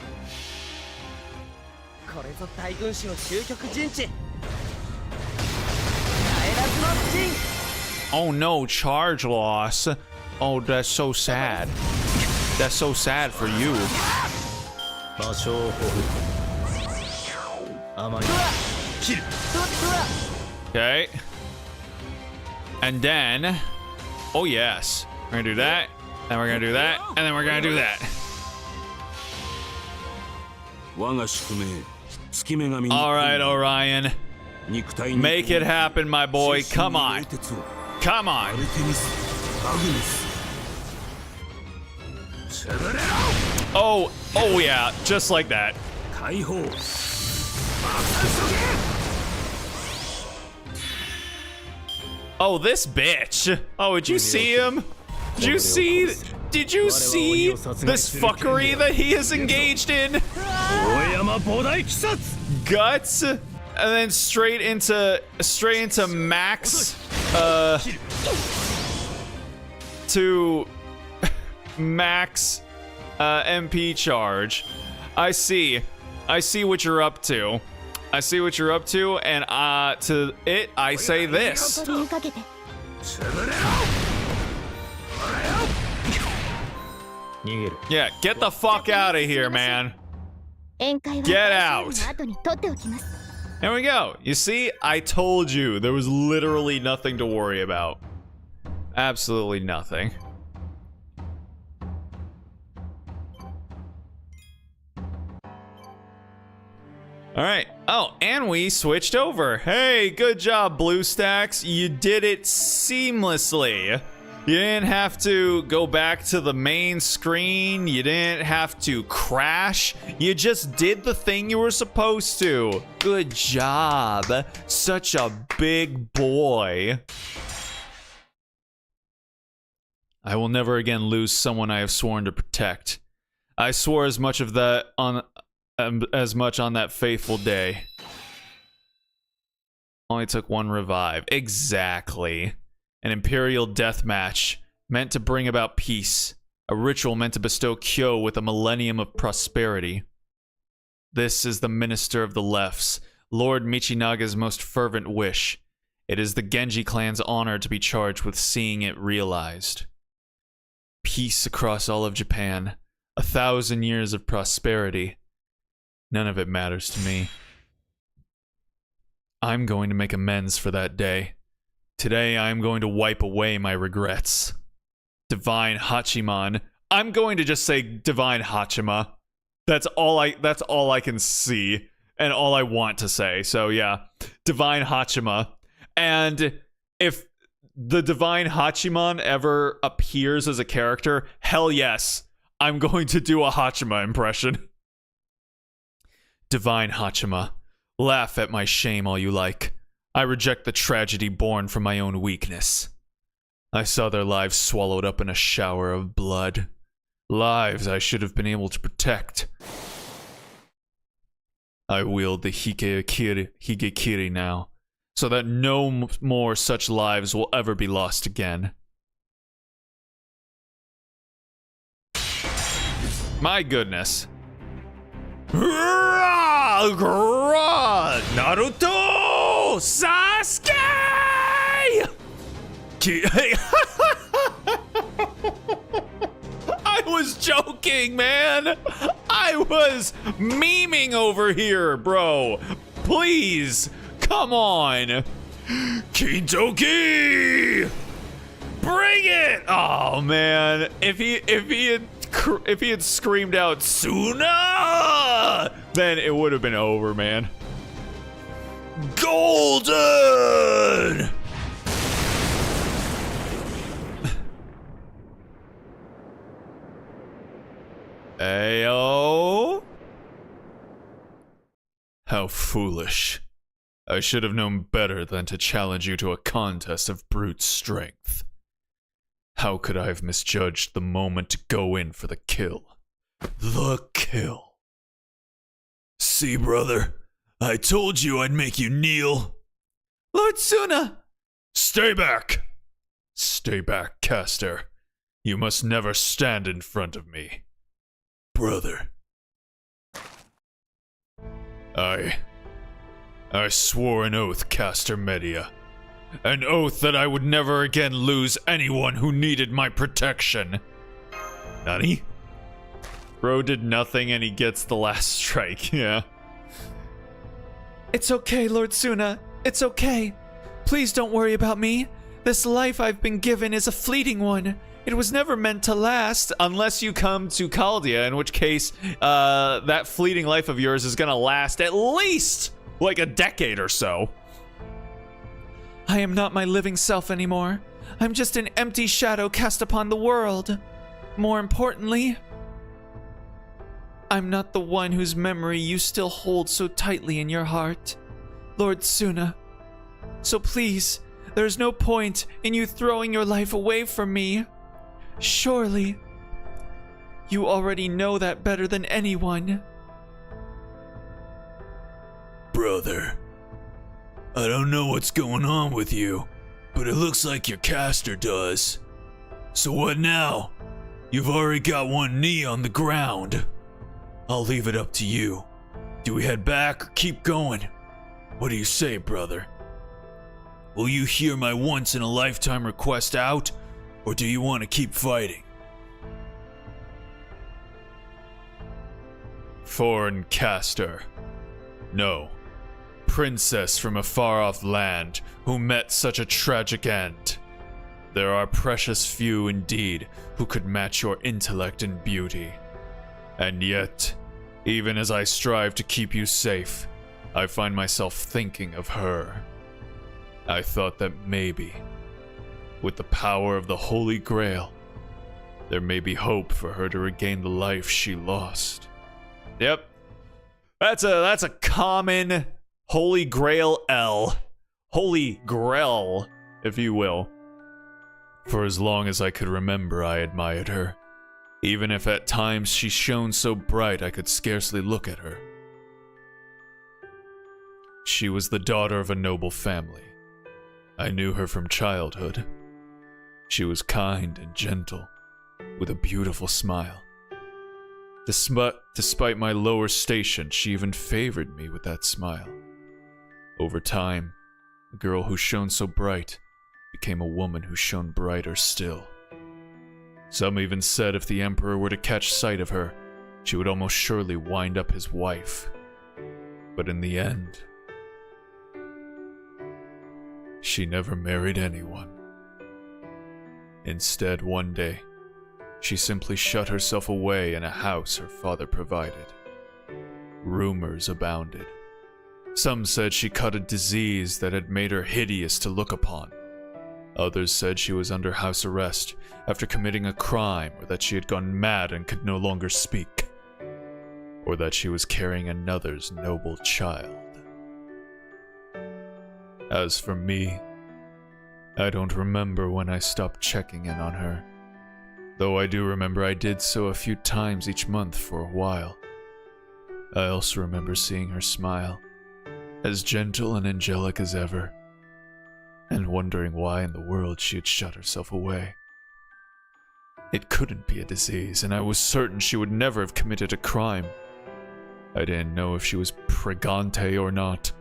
これぞ大軍師の究極陣地耐えらずの陣 Oh no, charge loss. Oh, that's so sad. That's so sad for you. 場所を保護甘い切る Okay. And then, oh yes, we're gonna do that, and we're gonna do that, and then we're gonna do that. 我が宿命月女神に All right, Orion, 肉体に make it happen, my boy. Come on, 精神に冷徹を come ア on. ルテミスアグネス潰れろ Oh, oh yeah, just like that. 解放爆散しとけ Oh, this bitch. Oh, did you see him? Did you see this fuckery that he is engaged in? 大山菩提鬼殺 Guts, and then straight into Max, to Max, MP charge. I see what you're up to. I see what you're up to, and to it, I say this. 誇りにかけて 逃げる Yeah, get the fuck out of here, man. 宴会は Get 大 out. 勝負の後に取っておきます There we go. You see, I told you there was literally nothing to worry about. Absolutely nothing. All right. Oh, and we switched over. Hey, good job, BlueStacks. You did it seamlessly. You didn't have to go back to the main screen. You didn't have to crash. You just did the thing you were supposed to. Good job. Such a big boy. I will never again lose someone I have sworn to protect. I swore as much of that on that faithful day. Only took one revive. Exactly. An imperial death match meant to bring about peace. A ritual meant to bestow Kyo with a millennium of prosperity. This is the minister of the Lefts, Lord Michinaga's most fervent wish. It is the Genji clan's honor to be charged with seeing it realized. Peace across all of Japan. 1,000 years of prosperity. None of it matters to me. I'm going to make amends for that day. Today I am going to wipe away my regrets. Divine Hachiman. I'm going to just say Divine Hachima. That's all I can see and all I want to say. So yeah, Divine Hachima. And if the Divine Hachiman ever appears as a character, hell yes, I'm going to do a Hachima impression. Divine Hachima, laugh at my shame all you like. I reject the tragedy born from my own weakness. I saw their lives swallowed up in a shower of blood. Lives I should have been able to protect. I wield the Higekiri now, so that no more such lives will ever be lost again. My goodness. Naruto! Sasuke! I was joking, man! I was memeing over here, bro! Please! Come on! Kintoki! Bring it! Oh man, if he had screamed out Suna, then it would have been over, man. Golden! Ayo. How foolish. I should have known better than to challenge you to a contest of brute strength. How could I have misjudged the moment to go in for the kill? The kill. See, brother, I told you I'd make you kneel. Lord Suna! Stay back! Stay back, caster. You must never stand in front of me. Brother. I swore an oath, Caster Media. An oath that I would never again lose anyone who needed my protection. Nani? Bro did nothing and he gets the last strike, yeah. It's okay, Lord Suna. It's okay. Please don't worry about me. This life I've been given is a fleeting one. It was never meant to last. Unless you come to Chaldea, in which case, that fleeting life of yours is gonna last at least like a decade or so. I am not my living self anymore. I'm just an empty shadow cast upon the world. More importantly, I'm not the one whose memory you still hold so tightly in your heart, Lord Suna. So please, there's no point in you throwing your life away from me. Surely, you already know that better than anyone. Brother, I don't know what's going on with you, but it looks like your caster does. So what now? You've already got one knee on the ground. I'll leave it up to you. Do we head back or keep going? What do you say, brother? Will you hear my once-in-a-lifetime request out, or do you want to keep fighting? Foreign caster. No. Princess from a far-off land who met such a tragic end. There are precious few indeed who could match your intellect and beauty. And yet, even as I strive to keep you safe, I find myself thinking of her. I thought that maybe, with the power of the Holy Grail, there may be hope for her to regain the life she lost. Yep. That's a common Holy Grail L. Holy Grail, if you will. For as long as I could remember, I admired her. Even if at times she shone so bright I could scarcely look at her. She was the daughter of a noble family. I knew her from childhood. She was kind and gentle, with a beautiful smile. Despite my lower station, she even favored me with that smile. Over time, the girl who shone so bright became a woman who shone brighter still. Some even said if the Emperor were to catch sight of her, she would almost surely wind up his wife. But in the end, she never married anyone. Instead, one day, she simply shut herself away in a house her father provided. Rumors abounded. Some said she caught a disease that had made her hideous to look upon. Others said she was under house arrest after committing a crime, or that she had gone mad and could no longer speak, or that she was carrying another's noble child. As for me, I don't remember when I stopped checking in on her, though I do remember I did so a few times each month for a while. I also remember seeing her smile, as gentle and angelic as ever, and wondering why in the world she had shut herself away. It couldn't be a disease, and I was certain she would never have committed a crime. I didn't know if she was pregante or not,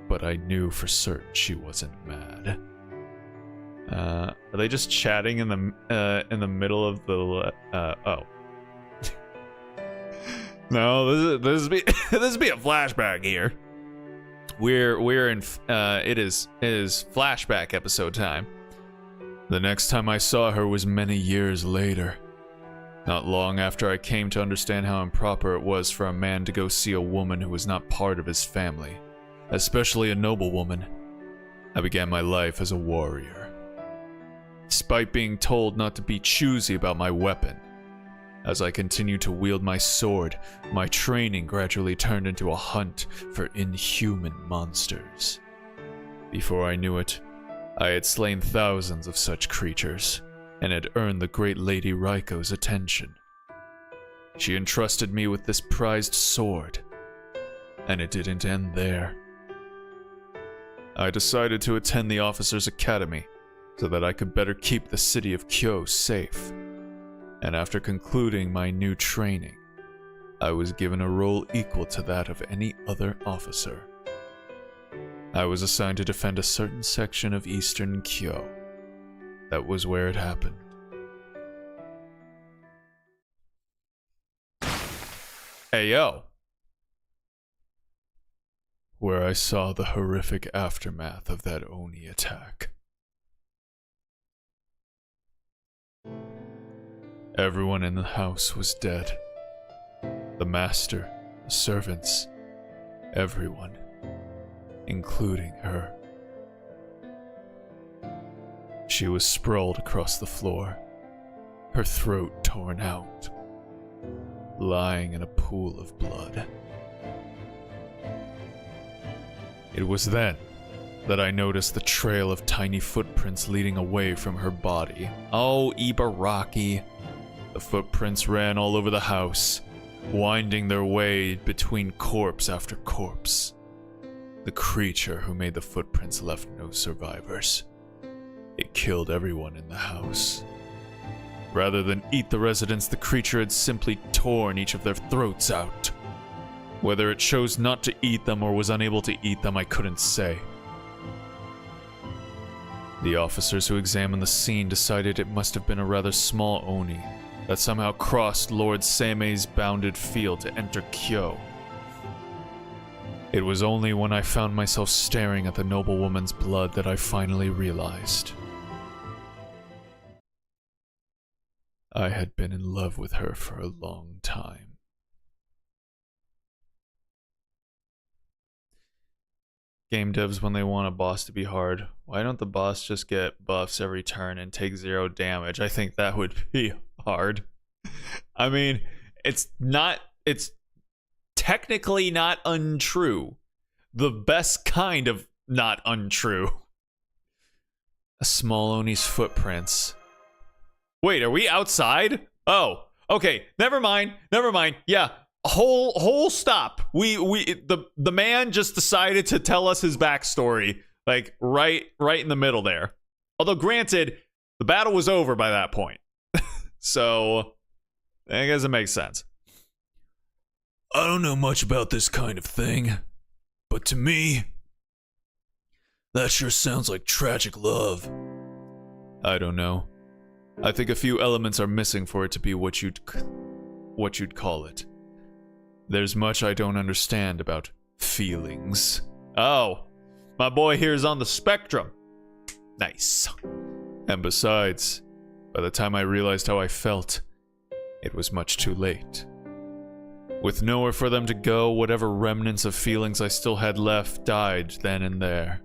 but I knew for certain she wasn't mad. Are they just chatting in the middle of the oh. No, this would be a flashback here. We're in it is flashback episode time. The next time I saw her was many years later. Not long after I came to understand how improper it was for a man to go see a woman who was not part of his family, especially a noble woman. I began my life as a warrior. Despite being told not to be choosy about my weapon, as I continued to wield my sword, my training gradually turned into a hunt for inhuman monsters. Before I knew it, I had slain thousands of such creatures, and had earned the great Lady Raiko's attention. She entrusted me with this prized sword, and it didn't end there. I decided to attend the Officers' Academy so that I could better keep the city of Kyo safe. And after concluding my new training, I was given a role equal to that of any other officer. I was assigned to defend a certain section of eastern Kyo. That was where it happened. Hey yo! Where I saw the horrific aftermath of that Oni attack. Everyone in the house was dead. The master, the servants, everyone, including her. She was sprawled across the floor, her throat torn out, lying in a pool of blood. It was then that I noticed the trail of tiny footprints leading away from her body. Oh, Ibaraki. The footprints ran all over the house, winding their way between corpse after corpse. The creature who made the footprints left no survivors. It killed everyone in the house. Rather than eat the residents, the creature had simply torn each of their throats out. Whether it chose not to eat them or was unable to eat them, I couldn't say. The officers who examined the scene decided it must have been a rather small Oni that somehow crossed Lord Seimei's bounded field to enter Kyo. It was only when I found myself staring at the noblewoman's blood that I finally realized. I had been in love with her for a long time. Game devs, when they want a boss to be hard, why don't the boss just get buffs every turn and take 0 damage? I think that would be hard. I mean, it's technically not untrue. The best kind of not untrue. A small Oni's footprints. Wait, are we outside? Oh, okay. Never mind. Yeah. Whole stop. The man just decided to tell us his backstory, like right in the middle there. Although granted, the battle was over by that point. So I guess it makes sense. I don't know much about this kind of thing, but to me, that sure sounds like tragic love. I don't know. I think a few elements are missing for it to be what you'd call it. There's much I don't understand about feelings. Oh, my boy here is on the spectrum. Nice. And besides, by the time I realized how I felt, it was much too late. With nowhere for them to go, whatever remnants of feelings I still had left died then and there.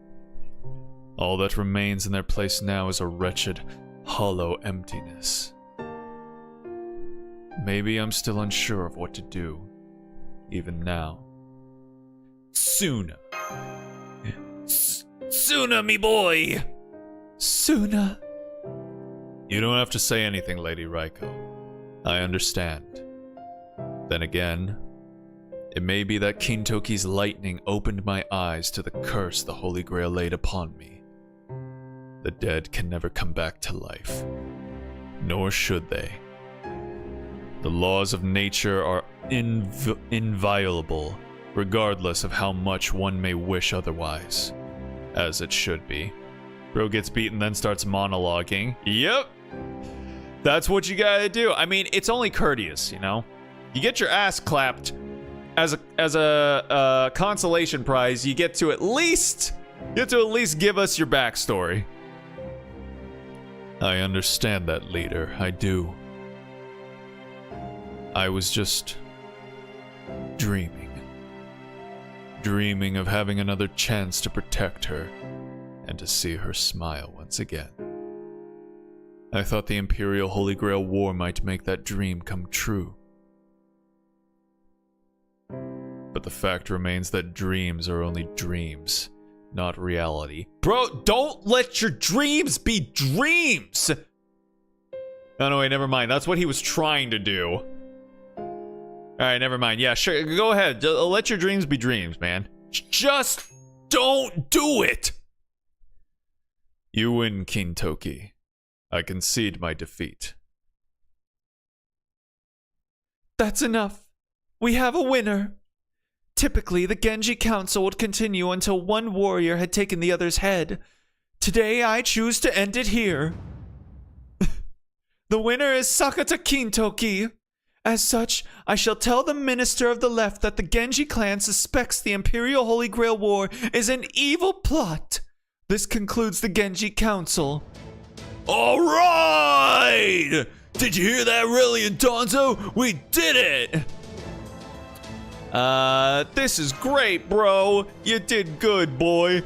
All that remains in their place now is a wretched, hollow emptiness. Maybe I'm still unsure of what to do, even now. Suna. Suna, me boy! Suna. You don't have to say anything, Lady Raiko. I understand. Then again, it may be that Kintoki's lightning opened my eyes to the curse the Holy Grail laid upon me. The dead can never come back to life, nor should they. The laws of nature are inviolable, regardless of how much one may wish otherwise. As it should be. Bro gets beaten, then starts monologuing. Yep! That's what you gotta do. I mean, it's only courteous, you know? You get your ass clapped as a consolation prize. You get to at least give us your backstory. I understand that, leader. I do. I was just dreaming. Dreaming of having another chance to protect her and to see her smile once again. I thought the Imperial Holy Grail War might make that dream come true. But the fact remains that dreams are only dreams, not reality. Bro, don't let your dreams be dreams! Oh, no, wait, never mind. That's what he was trying to do. Alright, never mind. Yeah, sure, go ahead. Let your dreams be dreams, man. Just don't do it! You win, Kintoki. I concede my defeat. That's enough. We have a winner. Typically, the Genji Council would continue until one warrior had taken the other's head. Today, I choose to end it here. The winner is Sakata Kintoki. As such, I shall tell the Minister of the Left that the Genji clan suspects the Imperial Holy Grail War is an evil plot. This concludes the Genji Council. All right! Did you hear that, Relly and Tonzo? We did it! This is great, bro. You did good, boy.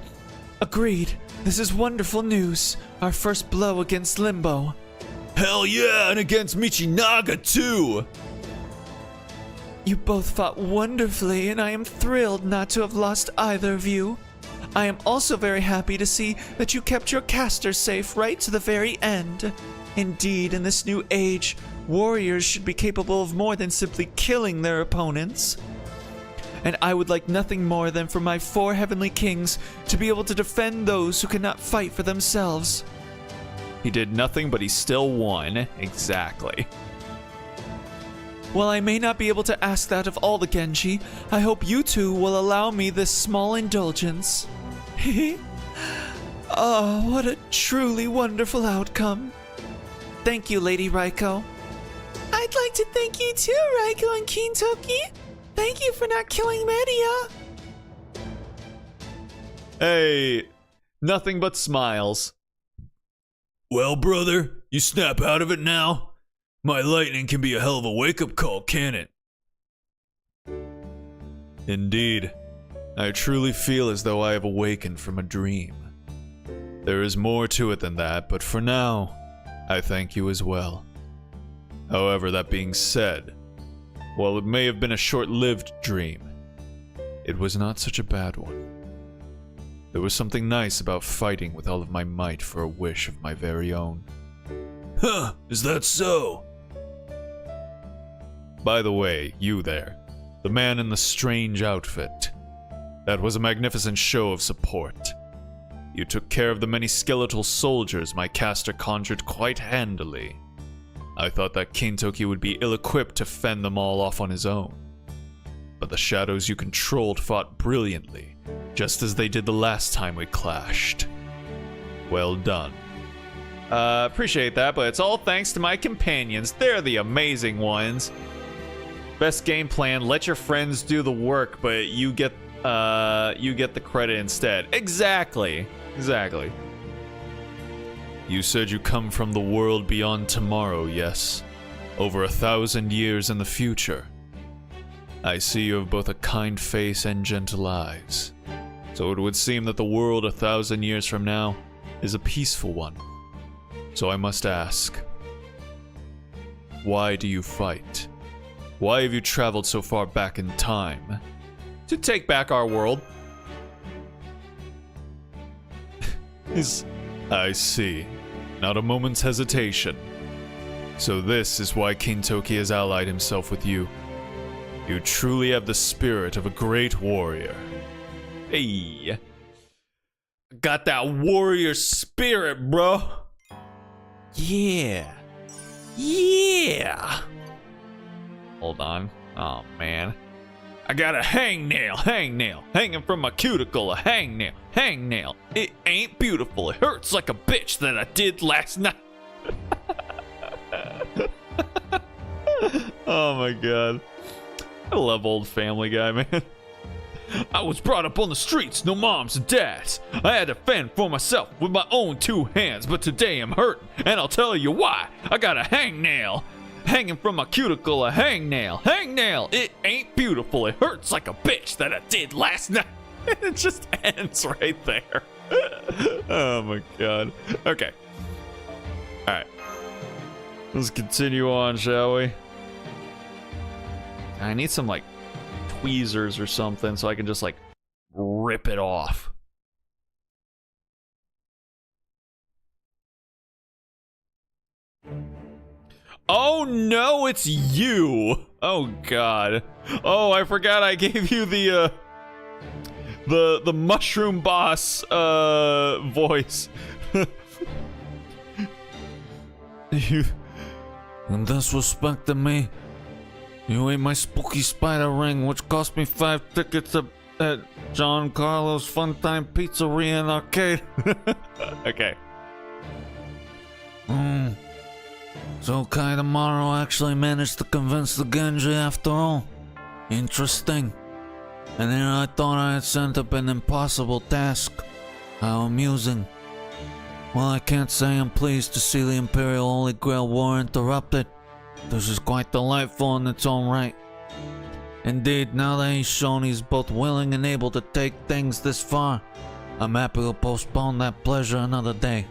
Agreed. This is wonderful news. Our first blow against Limbo. Hell yeah, and against Michinaga too! You both fought wonderfully, and I am thrilled not to have lost either of you. I am also very happy to see that you kept your caster safe right to the very end. Indeed, in this new age, warriors should be capable of more than simply killing their opponents. And I would like nothing more than for my 4 heavenly kings to be able to defend those who cannot fight for themselves. He did nothing, but he still won. Exactly. While I may not be able to ask that of all the Genji, I hope you two will allow me this small indulgence. Oh, what a truly wonderful outcome. Thank you, Lady Raiko. I'd like to thank you too, Raiko and Kintoki. Thank you for not killing Media. Hey, nothing but smiles. Well, brother, you snap out of it now? My lightning can be a hell of a wake-up call, can't it? Indeed. I truly feel as though I have awakened from a dream. There is more to it than that, but for now, I thank you as well. However, that being said, while it may have been a short-lived dream, it was not such a bad one. There was something nice about fighting with all of my might for a wish of my very own. Huh, is that so? By the way, you there, the man in the strange outfit. That was a magnificent show of support. You took care of the many skeletal soldiers my caster conjured quite handily. I thought that Kintoki would be ill-equipped to fend them all off on his own. But the shadows you controlled fought brilliantly, just as they did the last time we clashed. Well done. Appreciate that, but it's all thanks to my companions. They're the amazing ones. Best game plan, let your friends do the work, but you get the credit instead. Exactly. You said you come from the world beyond tomorrow, yes? Over 1,000 years in the future. I see you have both a kind face and gentle eyes. So it would seem that the world 1,000 years from now is a peaceful one. So I must ask, why do you fight? Why have you traveled so far back in time? To take back our world. I see. Not a moment's hesitation. So this is why Kintoki has allied himself with you. You truly have the spirit of a great warrior. Hey. Got that warrior spirit, bro. Yeah. Hold on. Oh, man. I got a hangnail, hanging from my cuticle, a hangnail. It ain't beautiful, it hurts like a bitch that I did last night. Oh my god. I love old Family Guy, man. I was brought up on the streets, no moms and dads. I had to fend for myself with my own 2 hands, but today I'm hurting, and I'll tell you why. I got a hangnail. Hanging from my cuticle, a hangnail. It ain't beautiful, it hurts like a bitch that I did last night. It just ends right there. Oh my god. Okay. Alright. Let's continue on, shall we? I need some, like, tweezers or something so I can just, like, rip it off. Oh no, it's you! Oh god. Oh, I forgot I gave you the mushroom boss voice. You disrespected me. You ate my spooky spider ring, which cost me 5 tickets at John Carlos Funtime Pizzeria and Arcade. Okay. So Kaidamaro actually managed to convince the Genji after all. Interesting. And then I thought I had sent up an impossible task. How amusing. While I can't say I'm pleased to see the Imperial Holy Grail War interrupted, this is quite delightful in its own right. Indeed, now that he's shown he's both willing and able to take things this far, I'm happy to postpone that pleasure another day.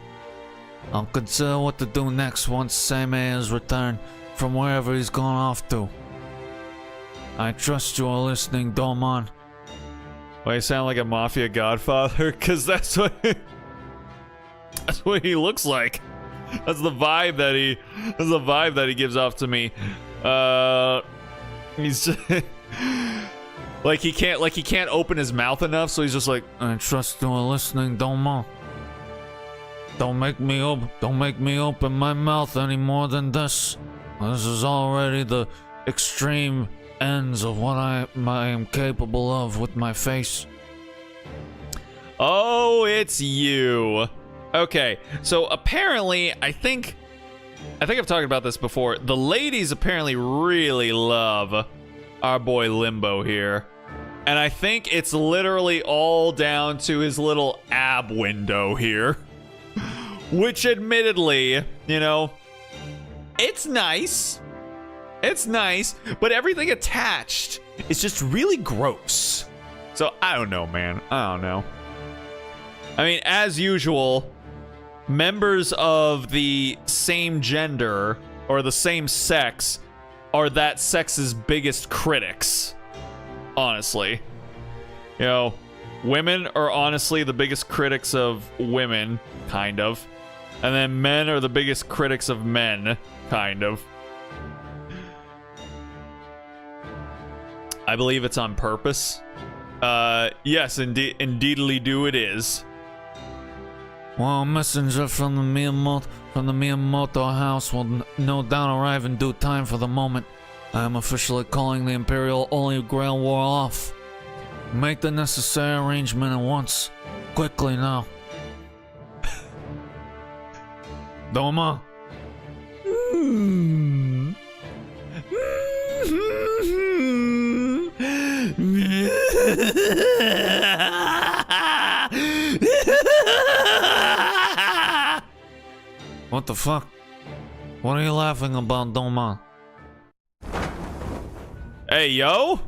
I'll consider what to do next once Seimei has returned from wherever he's gone off to. I trust you are listening, Domon. Why, you sound like a mafia godfather? Because that's what that's what he looks like. That's the vibe that he gives off to me. He's just like he can't open his mouth enough, so he's just like, I trust you are listening, Domon. Don't make me open my mouth any more than this. This is already the extreme ends of what I am capable of with my face. oh, it's you. Okay, so apparently, I think I've talked about this before. The ladies apparently really love our boy Limbo here. And I think it's literally all down to his little ab window here. Which admittedly, you know, it's nice. It's nice, but everything attached is just really gross. So I don't know, man. I don't know. I mean, as usual, members of the same gender or the same sex are that sex's biggest critics. Honestly. You know, women are honestly the biggest critics of women, kind of. And then men are the biggest critics of men, kind of. I believe it's on purpose. Yes, indeedly do it is. Well, a messenger from the Miyamoto house will no doubt arrive in due time. For the moment, I am officially calling the Imperial Holy Grail War off. Make the necessary arrangement at once. Quickly now. Doma. What the fuck? What are you laughing about, Doma? Hey, yo!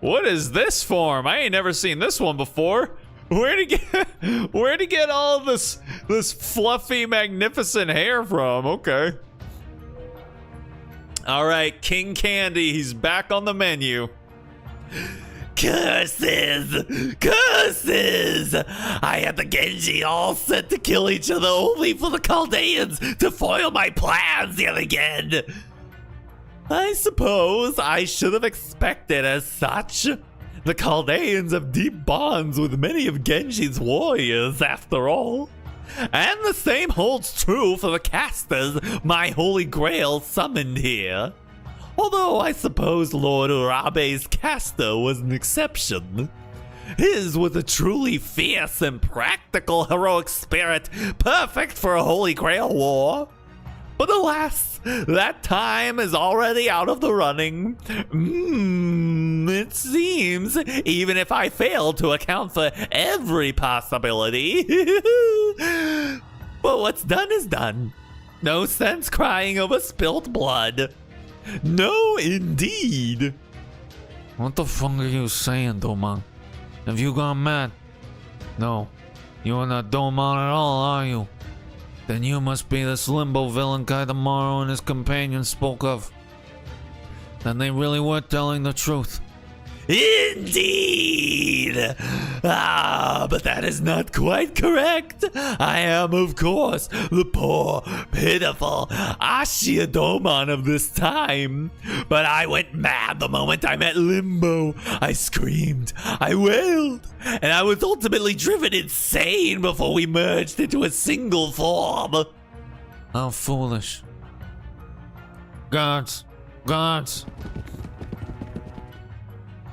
What is this form? I ain't never seen this one before. Where'd he get all this fluffy, magnificent hair from? Okay. All right, King Candy, he's back on the menu. Curses! Curses! I had the Genji all set to kill each other only for the Chaldeans to foil my plans yet again. I suppose I should have expected as such. The Chaldeans have deep bonds with many of Genji's warriors, after all. And the same holds true for the casters my Holy Grail summoned here. Although I suppose Lord Urabe's caster was an exception. His was a truly fierce and practical heroic spirit, perfect for a Holy Grail war. But alas, that time is already out of the running. It seems, even if I fail to account for every possibility. But what's done is done. No sense crying over spilt blood. No, indeed. What the fuck are you saying, Domon? Have you gone mad? No, you are not Domon at all, are you? Then you must be this Limbo villain guy Tomorrow and his companion spoke of. Then they really were telling the truth. Indeed! But that is not quite correct. I am, of course, the poor, pitiful Ashiadomon of this time. But I went mad the moment I met Limbo. I screamed, I wailed, and I was ultimately driven insane before we merged into a single form. How foolish. Guards! Guards!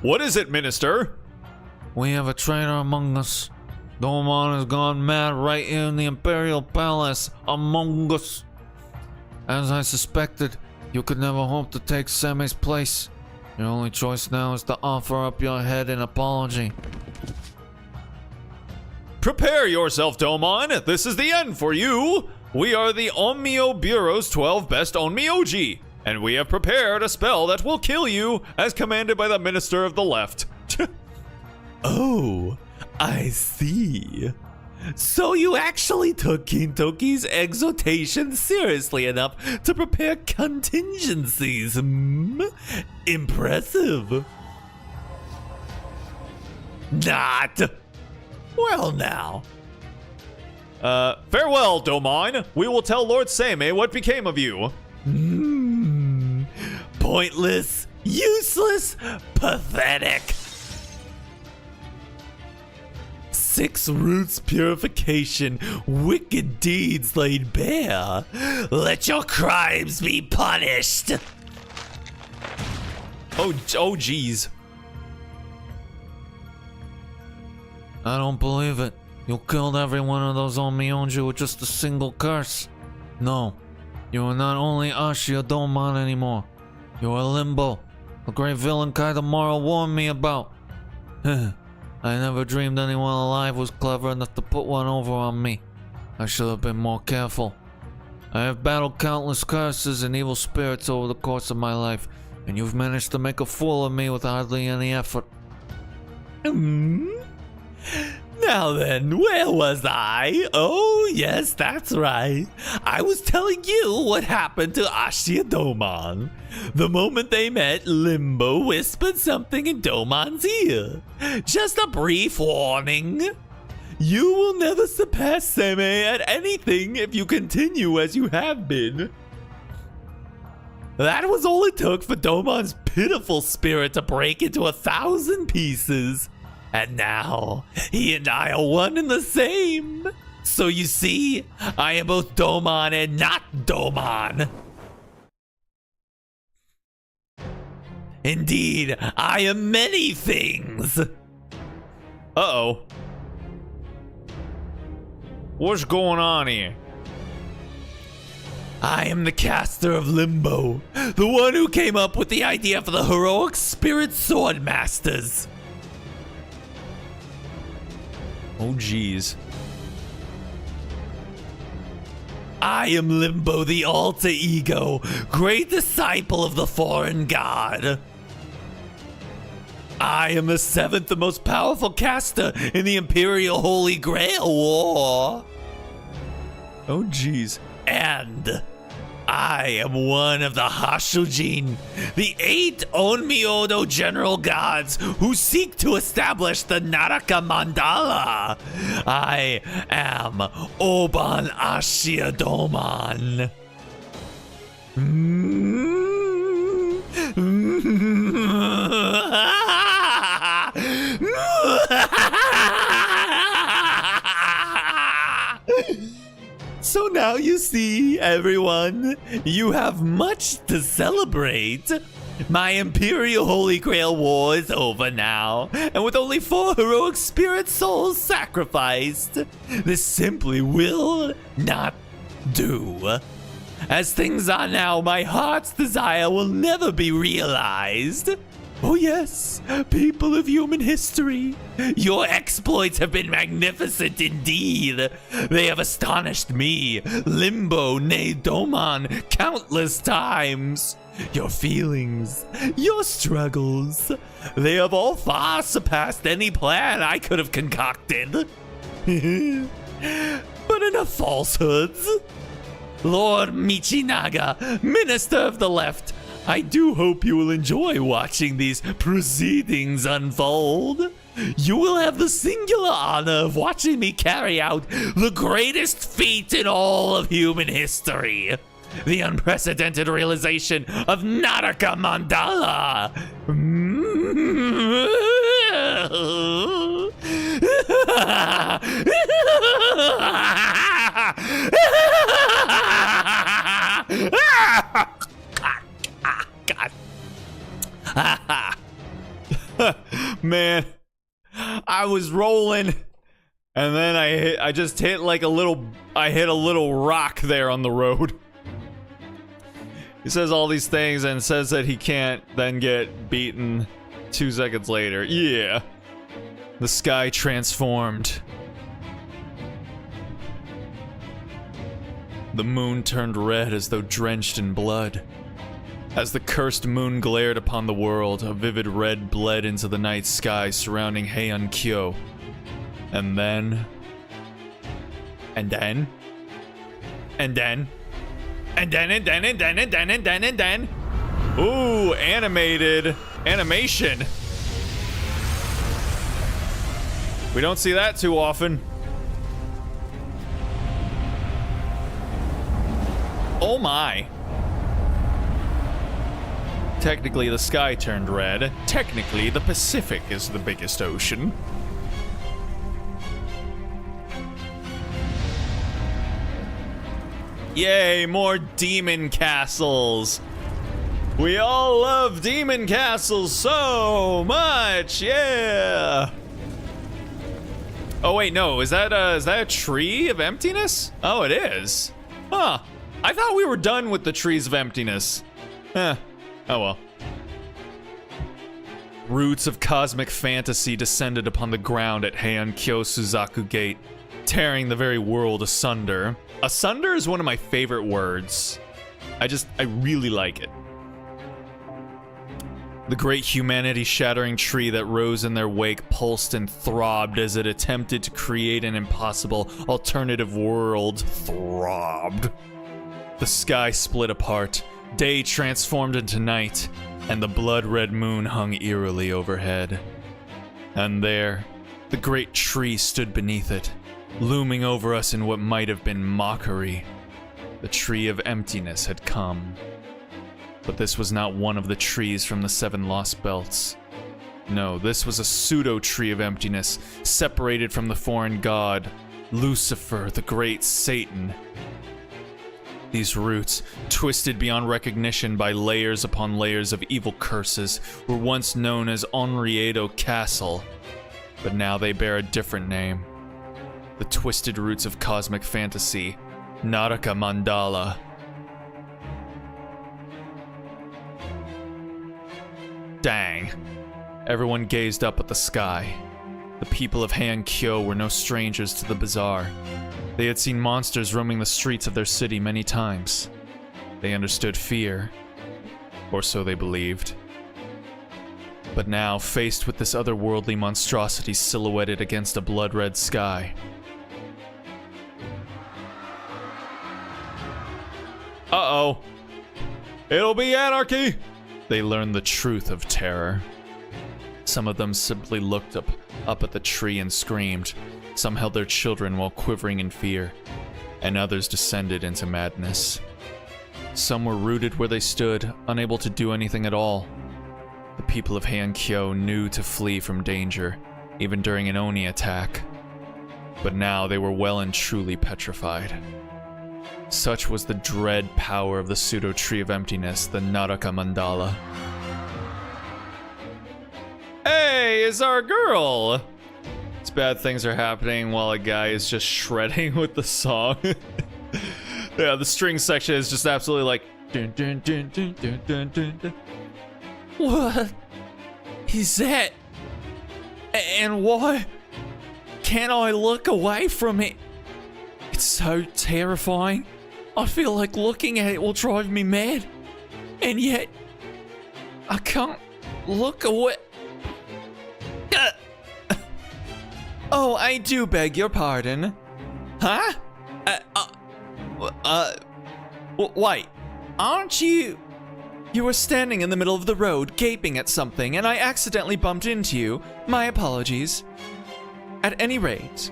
What is it, Minister? We have a traitor among us. Domon has gone mad right here in the Imperial Palace among us. As I suspected, you could never hope to take Seimei's place. Your only choice now is to offer up your head in apology. Prepare yourself, Domon. This is the end for you. We are the Onmyo Bureau's 12 best Onmyoji, and we have prepared a spell that will kill you as commanded by the Minister of the Left. Oh, I see. So you actually took Kintoki's exhortation seriously enough to prepare contingencies. Impressive. Not. Well now. Farewell, Domon. We will tell Lord Seimei what became of you. Pointless, useless, pathetic. 6 roots purification, wicked deeds laid bare. Let your crimes be punished. Oh, jeez. I don't believe it. You killed every one of those Onmyoji with just a single curse. No, you are not only Ashia Domon anymore. You are Limbo, the great villain Kaidomaro warned me about. I never dreamed anyone alive was clever enough to put one over on me. I should have been more careful. I have battled countless curses and evil spirits over the course of my life, and you've managed to make a fool of me with hardly any effort. Now then, where was I? Oh, yes, that's right. I was telling you what happened to Ashia Domon. The moment they met, Limbo whispered something in Domon's ear. Just a brief warning. You will never surpass Seimei at anything if you continue as you have been. That was all it took for Domon's pitiful spirit to break into 1,000 pieces. And now, he and I are one and the same. So you see, I am both Domon and not Domon. Indeed, I am many things. Uh-oh. What's going on here? I am the caster of Limbo, the one who came up with the idea for the heroic spirit sword masters. Oh, jeez. I am Limbo, the alter ego, great disciple of the foreign god. I am the 7th and most powerful caster in the Imperial Holy Grail War. Oh, jeez. And I am one of the Hashujin, the 8 Onmyodo general gods who seek to establish the Naraka Mandala. I am Oban Ashia Domon. So now you see, everyone, you have much to celebrate. My Imperial Holy Grail War is over now, and with only 4 heroic spirit souls sacrificed, this simply will not do. As things are now, my heart's desire will never be realized. Oh yes, people of human history, your exploits have been magnificent indeed. They have astonished me, Limbo, nay Domon, countless times. Your feelings, your struggles, they have all far surpassed any plan I could have concocted. But enough falsehoods. Lord Michinaga, Minister of the Left, I do hope you will enjoy watching these proceedings unfold. You will have the singular honor of watching me carry out the greatest feat in all of human history. The unprecedented realization of Naraka Mandala. Man, I was rolling, and then I just hit like I hit a little rock there on the road. He says all these things and says that he can't then get beaten 2 seconds later. Yeah. The sky transformed. The moon turned red as though drenched in blood. As the cursed moon glared upon the world, a vivid red bled into the night sky surrounding Heian-kyo. And then... Ooh, animation. We don't see that too often. Oh my. Technically, the sky turned red. Technically, the Pacific is the biggest ocean. Yay, more demon castles. We all love demon castles so much. Yeah. Oh wait, no. Is that a tree of emptiness? Oh, it is. Huh. I thought we were done with the trees of emptiness. Huh. Oh well. Roots of cosmic fantasy descended upon the ground at Heian-kyo Suzaku Gate, tearing the very world asunder. Asunder is one of my favorite words. I really like it. The great humanity-shattering tree that rose in their wake pulsed and throbbed as it attempted to create an impossible alternative world. Throbbed. The sky split apart, day transformed into night, and the blood-red moon hung eerily overhead. And there, the great tree stood beneath it, looming over us in what might have been mockery. The tree of emptiness had come. But this was not one of the trees from the Seven Lost Belts. No, this was a pseudo-tree of emptiness, separated from the foreign god, Lucifer, the great Satan. These roots, twisted beyond recognition by layers upon layers of evil curses, were once known as Onriedo Castle, but now they bear a different name. The twisted roots of cosmic fantasy, Naraka Mandala. Dang. Everyone gazed up at the sky. The people of Heian-kyo were no strangers to the bizarre. They had seen monsters roaming the streets of their city many times. They understood fear, or so they believed. But now, faced with this otherworldly monstrosity silhouetted against a blood-red sky. Uh-oh. It'll be anarchy! They learned the truth of terror. Some of them simply looked up at the tree and screamed. Some held their children while quivering in fear, and others descended into madness. Some were rooted where they stood, unable to do anything at all. The people of Heian-kyo knew to flee from danger, even during an Oni attack. But now they were well and truly petrified. Such was the dread power of the pseudo-tree of emptiness, the Naraka Mandala. Hey, it's our girl! It's bad things are happening while a guy is just shredding with the song. Yeah, the string section is just absolutely like... Dun, dun, dun, dun, dun, dun, dun, dun. What is that? And why can't I look away from it? It's so terrifying. I feel like looking at it will drive me mad. And yet, I can't look away. Oh, I do beg your pardon. Huh? Wait, aren't you... You were standing in the middle of the road, gaping at something, and I accidentally bumped into you. My apologies. At any rate,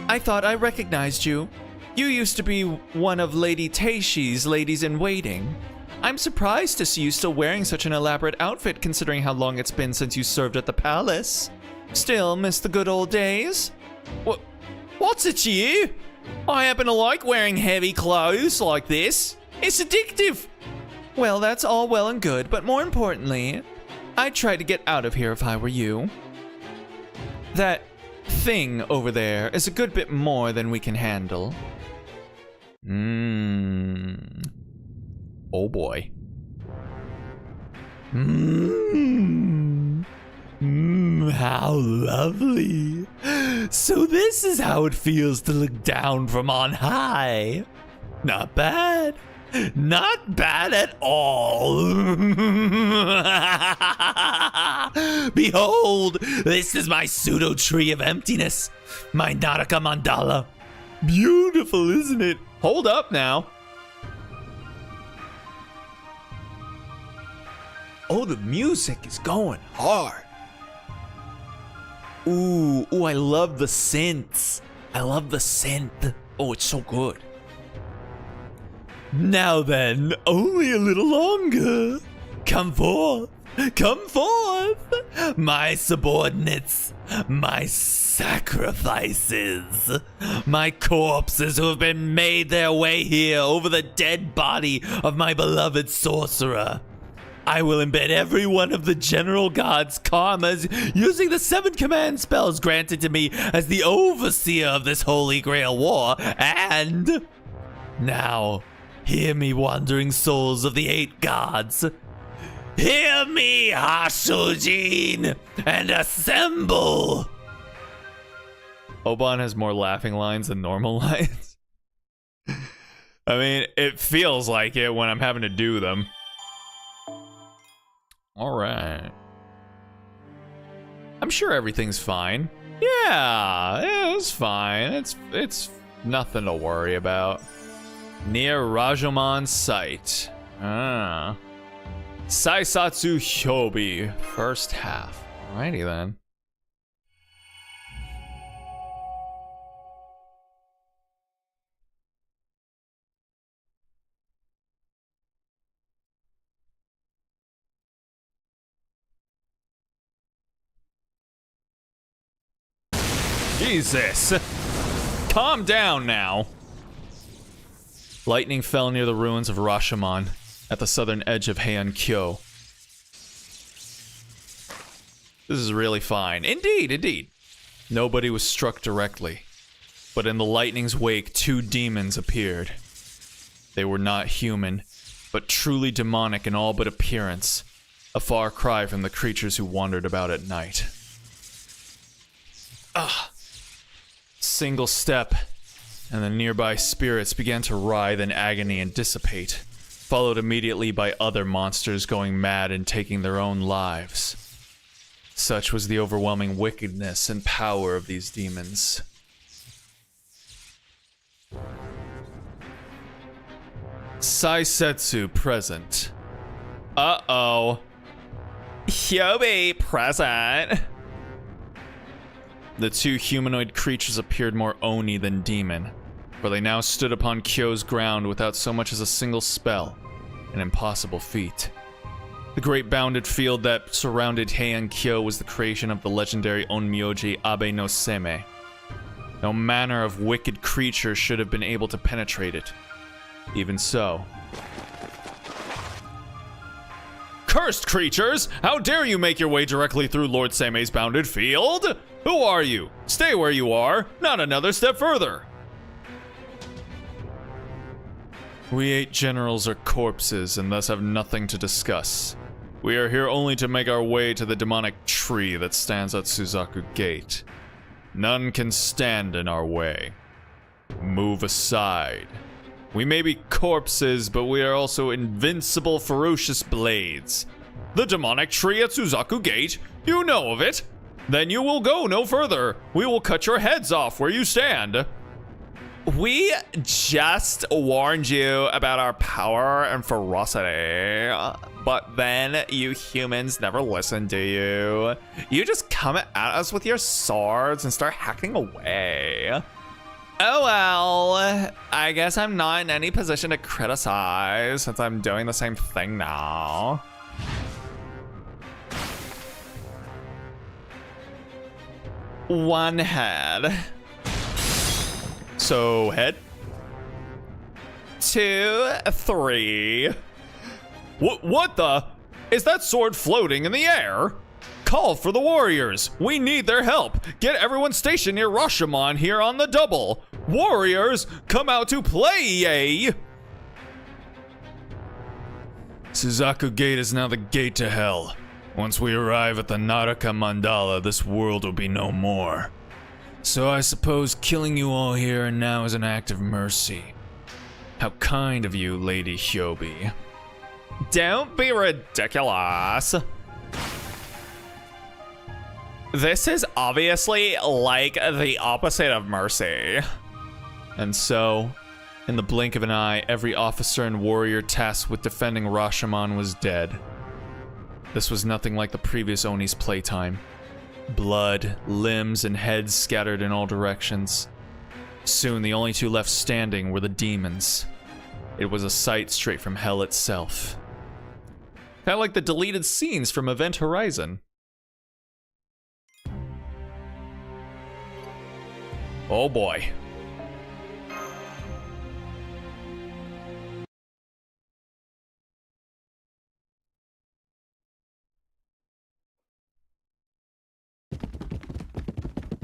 I thought I recognized you. You used to be one of Lady Teishi's ladies-in-waiting. I'm surprised to see you still wearing such an elaborate outfit considering how long it's been since you served at the palace. Still miss the good old days? What's it to you? I happen to like wearing heavy clothes like this. It's addictive. Well, that's all well and good, but more importantly, I'd try to get out of here if I were you. That thing over there is a good bit more than we can handle. Oh boy. How lovely. So this is how it feels to look down from on high. Not bad. Not bad at all. Behold, this is my pseudo tree of emptiness. My Naraka mandala. Beautiful, isn't it? Hold up now. Oh, the music is going hard. Ooh, I love the synths. I love the synth. Oh, it's so good. Now then, only a little longer. Come forth, my subordinates, my sacrifices, my corpses who have been made their way here over the dead body of my beloved sorcerer. I will embed every one of the general god's karmas using the 7 command spells granted to me as the overseer of this Holy Grail war, and now, hear me, wandering souls of the 8 gods. Hear me, Hashujin, and assemble! Oban has more laughing lines than normal lines. I mean, it feels like it when I'm having to do them. Alright. I'm sure everything's fine. Yeah, it's fine. It's nothing to worry about. Near Rajaman's site. Saisatsu Hyobi. First half. Alrighty then. Jesus. Calm down now. Lightning fell near the ruins of Rashomon at the southern edge of Heian-kyo. This is really fine. Indeed. Nobody was struck directly, but in the lightning's wake, 2 demons appeared. They were not human, but truly demonic in all but appearance, a far cry from the creatures who wandered about at night. Single step, and the nearby spirits began to writhe in agony and dissipate, followed immediately by other monsters going mad and taking their own lives. Such was the overwhelming wickedness and power of these demons. Saisetsu present. Uh-oh. Hyobi present. The 2 humanoid creatures appeared more Oni than demon, for they now stood upon Kyo's ground without so much as a single spell, an impossible feat. The great bounded field that surrounded Heian-kyo was the creation of the legendary Onmyoji Abe no Seme. No manner of wicked creature should have been able to penetrate it. Even so. Cursed creatures! How dare you make your way directly through Lord Seme's bounded field? Who are you? Stay where you are, not another step further. We 8 generals are corpses and thus have nothing to discuss. We are here only to make our way to the demonic tree that stands at Suzaku Gate. None can stand in our way. Move aside. We may be corpses, but we are also invincible, ferocious blades. The demonic tree at Suzaku Gate? You know of it? Then you will go no further. We will cut your heads off where you stand. We just warned you about our power and ferocity, but then you humans never listen to you. You just come at us with your swords and start hacking away. Oh well, I guess I'm not in any position to criticize since I'm doing the same thing now. One head. So, head. 2, 3. What the? Is that sword floating in the air? Call for the warriors. We need their help. Get everyone stationed near Rashomon here on the double. Warriors, come out to play, yay! Suzaku Gate is now the gate to hell. Once we arrive at the Naraka Mandala, this world will be no more. So I suppose killing you all here and now is an act of mercy. How kind of you, Lady Hyobi. Don't be ridiculous. This is obviously like the opposite of mercy. And so, in the blink of an eye, every officer and warrior tasked with defending Rashomon was dead. This was nothing like the previous Oni's playtime. Blood, limbs, and heads scattered in all directions. Soon, the only two left standing were the demons. It was a sight straight from hell itself. Kind of like the deleted scenes from Event Horizon. Oh boy.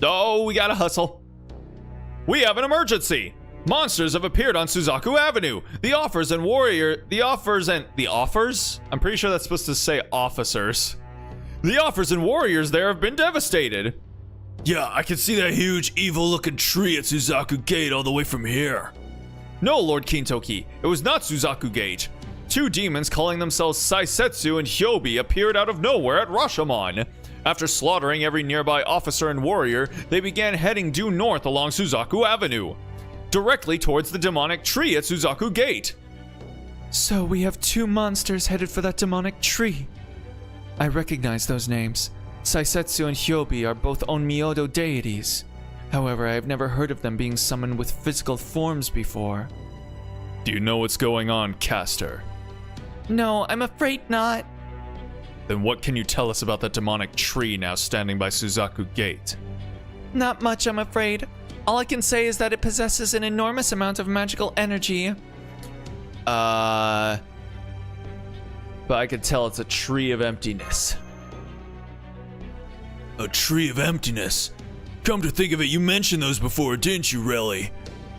Oh, we gotta hustle. We have an emergency. Monsters have appeared on Suzaku Avenue. The offers? I'm pretty sure that's supposed to say officers. The offers and warriors there have been devastated. Yeah, I can see that huge evil-looking tree at Suzaku Gate all the way from here. No, Lord Kintoki, it was not Suzaku Gate. Two demons calling themselves Saisetsu and Hyobi appeared out of nowhere at Rashomon. After slaughtering every nearby officer and warrior, they began heading due north along Suzaku Avenue, directly towards the demonic tree at Suzaku Gate. So we have two monsters headed for that demonic tree. I recognize those names. Saisetsu and Hyobi are both Onmyodo deities. However, I have never heard of them being summoned with physical forms before. Do you know what's going on, Caster? No, I'm afraid not. Then what can you tell us about that demonic tree now standing by Suzaku Gate? Not much, I'm afraid. All I can say is that it possesses an enormous amount of magical energy. But I could tell it's a tree of emptiness. A tree of emptiness? Come to think of it, you mentioned those before, didn't you, Relly?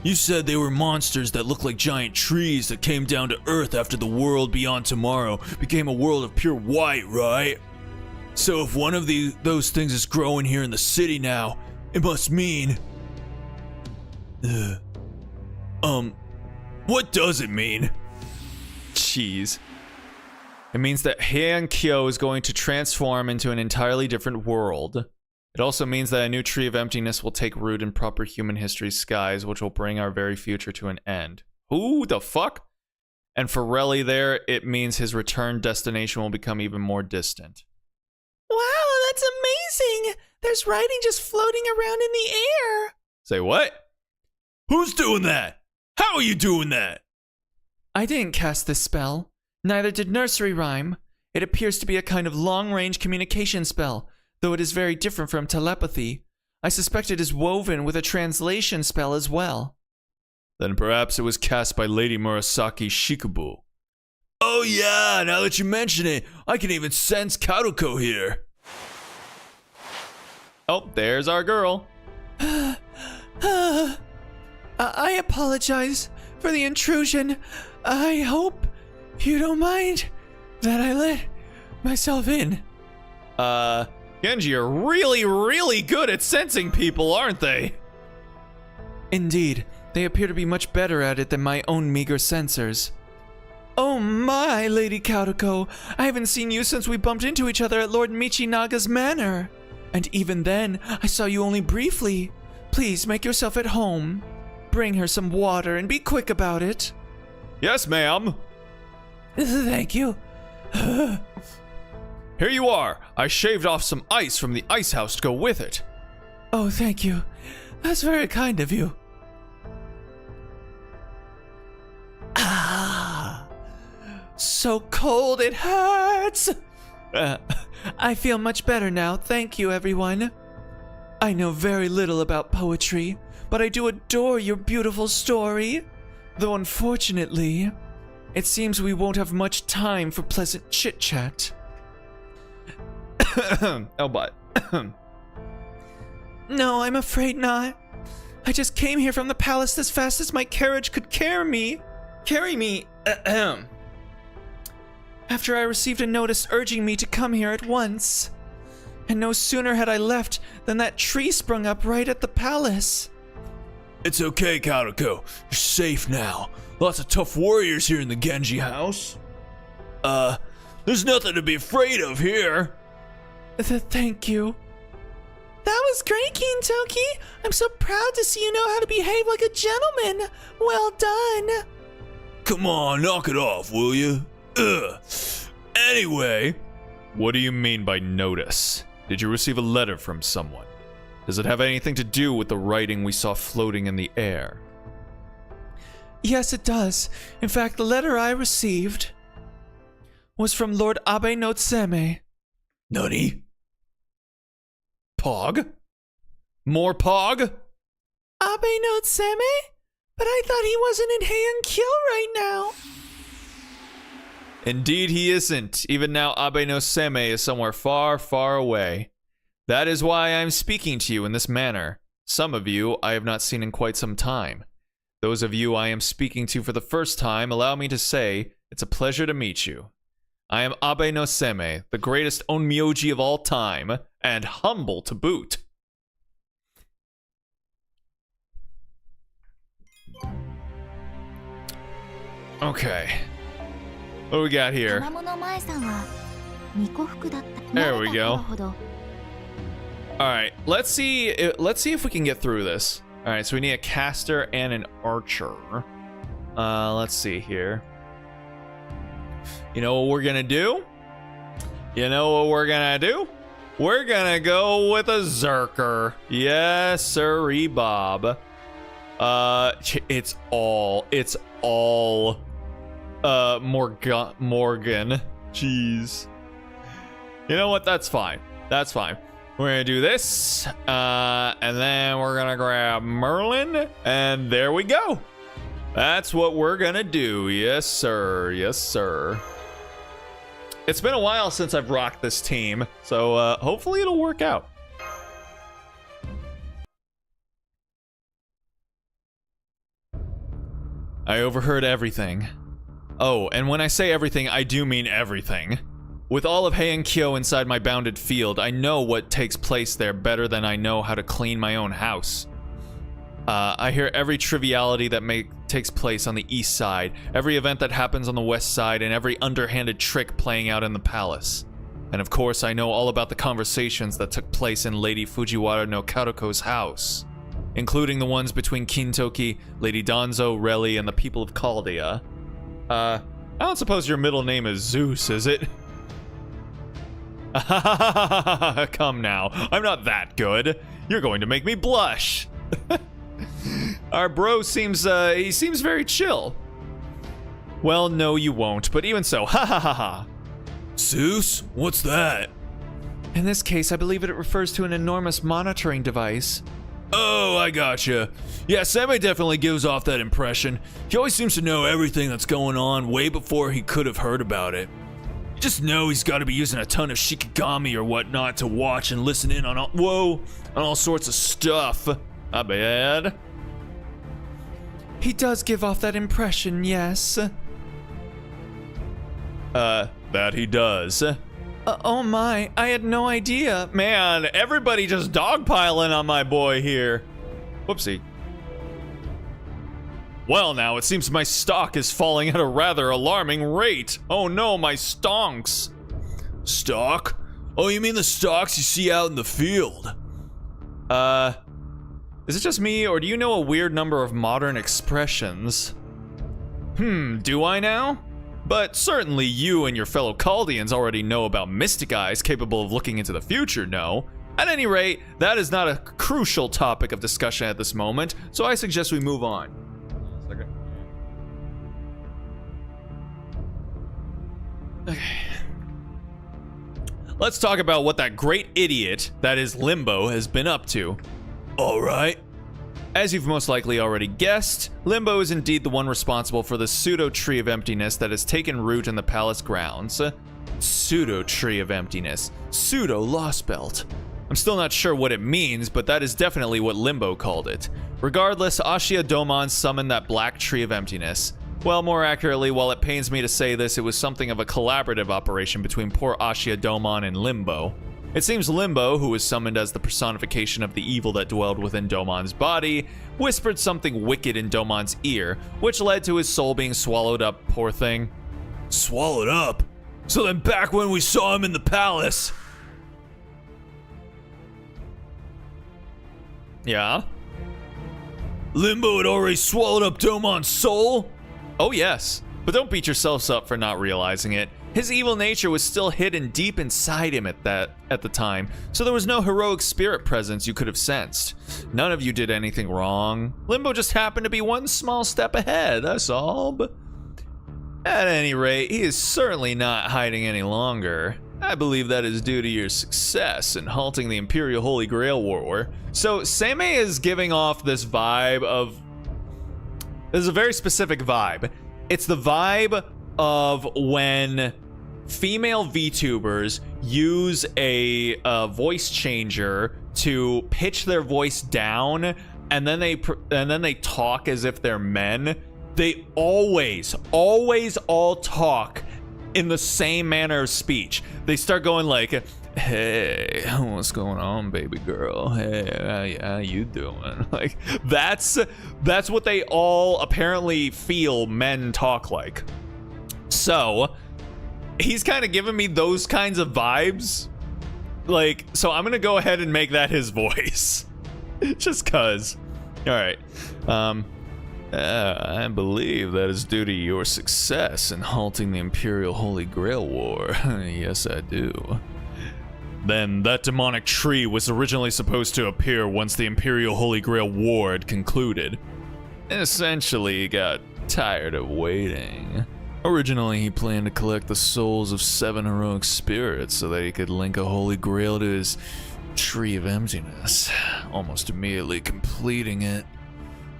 You said they were monsters that looked like giant trees that came down to Earth after the world beyond tomorrow became a world of pure white, right? So if one of those things is growing here in the city now, it must mean... what does it mean? Jeez. It means that Heian-kyo is going to transform into an entirely different world. It also means that a new tree of emptiness will take root in proper human history's skies, which will bring our very future to an end. Who the fuck? And for Relly there, it means his return destination will become even more distant. Wow, that's amazing! There's writing just floating around in the air! Say what? Who's doing that? How are you doing that? I didn't cast this spell. Neither did Nursery Rhyme. It appears to be a kind of long-range communication spell, though it is very different from telepathy. I suspect it is woven with a translation spell as well. Then perhaps it was cast by Lady Murasaki Shikubu. Oh yeah, now that you mention it, I can even sense Karuko here. Oh, there's our girl. I apologize for the intrusion. I hope you don't mind that I let myself in. Genji are really, really good at sensing people, aren't they? Indeed, they appear to be much better at it than my own meager sensors. Oh my, Lady Karuko, I haven't seen you since we bumped into each other at Lord Michinaga's manor. And even then, I saw you only briefly. Please make yourself at home. Bring her some water and be quick about it. Yes, ma'am. Thank you. Here you are. I shaved off some ice from the ice house to go with it. Oh, thank you. That's very kind of you. Ah, so cold it hurts. I feel much better now, thank you, everyone. I know very little about poetry, but I do adore your beautiful story. Though unfortunately, it seems we won't have much time for pleasant chit-chat. Oh, but. No, I'm afraid not. I just came here from the palace as fast as my carriage could carry me. After I received a notice urging me to come here at once. And no sooner had I left than that tree sprung up right at the palace. It's okay, Karuko. You're safe now. Lots of tough warriors here in the Genji house. There's nothing to be afraid of here. Thank you. That was great, Kintoki. I'm so proud to see you know how to behave like a gentleman. Well done. Come on, knock it off, will you? Ugh. Anyway, What do you mean by notice? Did you receive a letter from someone? Does it have anything to do with the writing we saw floating in the air? Yes, it does. In fact, the letter I received was from Lord Abe no Tseme. Nani? Pog? More Pog? Abe no Tseme? But I thought he wasn't in Heian-kyo right now. Indeed he isn't. Even now Abe no Seme is somewhere far, far away. That is why I am speaking to you in this manner. Some of you I have not seen in quite some time. Those of you I am speaking to for the first time, allow me to say, it's a pleasure to meet you. I am Abe no Seme, the greatest onmyoji of all time, and humble to boot. Okay. What do we got here? There we go. Alright, let's see if we can get through this. Alright, so we need a caster and an archer. Let's see here. You know what we're gonna do? We're gonna go with a Zerker. Yes, sirree, Bob. It's all Morgan. Jeez. You know what? That's fine. We're gonna do this, and then we're gonna grab Merlin, and there we go. That's what we're gonna do. Yes, sir. It's been a while since I've rocked this team, so hopefully it'll work out. I overheard everything. Oh, and when I say everything, I do mean everything. With all of Heian-kyo inside my bounded field, I know what takes place there better than I know how to clean my own house. I hear every triviality that takes place on the east side, every event that happens on the west side, and every underhanded trick playing out in the palace. And of course, I know all about the conversations that took place in Lady Fujiwara no Karuko's house, including the ones between Kintoki, Lady Danzo, Reli, and the people of Chaldea. I don't suppose your middle name is Zeus, is it? Come now, I'm not that good. You're going to make me blush. Our bro seems very chill. Well, no, you won't, but even so, ha ha ha ha. Zeus? What's that? In this case, I believe it refers to an enormous monitoring device. Oh, I gotcha. Yeah, Seme definitely gives off that impression. He always seems to know everything that's going on way before he could have heard about it. You just know he's got to be using a ton of shikigami or whatnot to watch and listen in on all sorts of stuff. Not bad. He does give off that impression, yes. That he does. Oh my, I had no idea. Man, everybody just dogpiling on my boy here. Whoopsie. Well, now, it seems my stock is falling at a rather alarming rate. Oh no, my stonks. Stock? Oh, you mean the stocks you see out in the field? Is it just me, or do you know a weird number of modern expressions? Do I now? But certainly you and your fellow Chaldeans already know about mystic eyes capable of looking into the future, no? At any rate, that is not a crucial topic of discussion at this moment, so I suggest we move on. Okay. Let's talk about what that great idiot, that is Limbo, has been up to. Alright. As you've most likely already guessed, Limbo is indeed the one responsible for the pseudo-tree of emptiness that has taken root in the palace grounds. Pseudo-tree of emptiness. Pseudo-lost belt. I'm still not sure what it means, but that is definitely what Limbo called it. Regardless, Ashia Domon summoned that black tree of emptiness. Well, more accurately, while it pains me to say this, it was something of a collaborative operation between poor Ashia Domon and Limbo. It seems Limbo, who was summoned as the personification of the evil that dwelled within Domon's body, whispered something wicked in Domon's ear, which led to his soul being swallowed up, poor thing. Swallowed up? So then back when we saw him in the palace... Yeah? Limbo had already swallowed up Domon's soul? Oh yes, but don't beat yourselves up for not realizing it. His evil nature was still hidden deep inside him at the time, so there was no heroic spirit presence you could have sensed. None of you did anything wrong. Limbo just happened to be one small step ahead, that's all. But at any rate, he is certainly not hiding any longer. I believe that is due to your success in halting the Imperial Holy Grail War. So Seimei is giving off this vibe of... There's a very specific vibe. It's the vibe of when female VTubers use a voice changer to pitch their voice down, and then they talk as if they're men. They always all talk in the same manner of speech. They start going like, "Hey, what's going on, baby girl? Hey, how you doing?" Like that's what they all apparently feel men talk like. So he's kind of giving me those kinds of vibes. Like, so I'm gonna go ahead and make that his voice, just cause. All right. I believe that is due to your success in halting the Imperial Holy Grail War. Yes, I do. Then that demonic tree was originally supposed to appear once the Imperial Holy Grail War had concluded. Essentially, he got tired of waiting. Originally, he planned to collect the souls of 7 heroic spirits so that he could link a Holy Grail to his Tree of Emptiness, almost immediately completing it.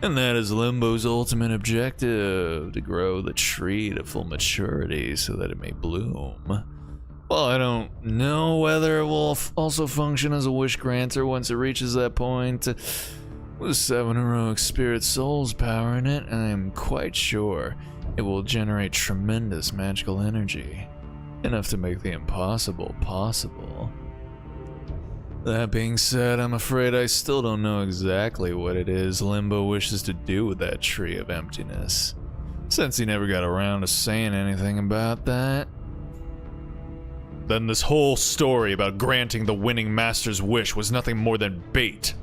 And that is Limbo's ultimate objective, to grow the tree to full maturity so that it may bloom. Well, I don't know whether it will also function as a wish granter once it reaches that point. With 7 heroic spirit souls powering it, I am quite sure it will generate tremendous magical energy, enough to make the impossible possible. That being said, I'm afraid I still don't know exactly what it is Limbo wishes to do with that Tree of Emptiness, since he never got around to saying anything about that. Then this whole story about granting the winning master's wish was nothing more than bait.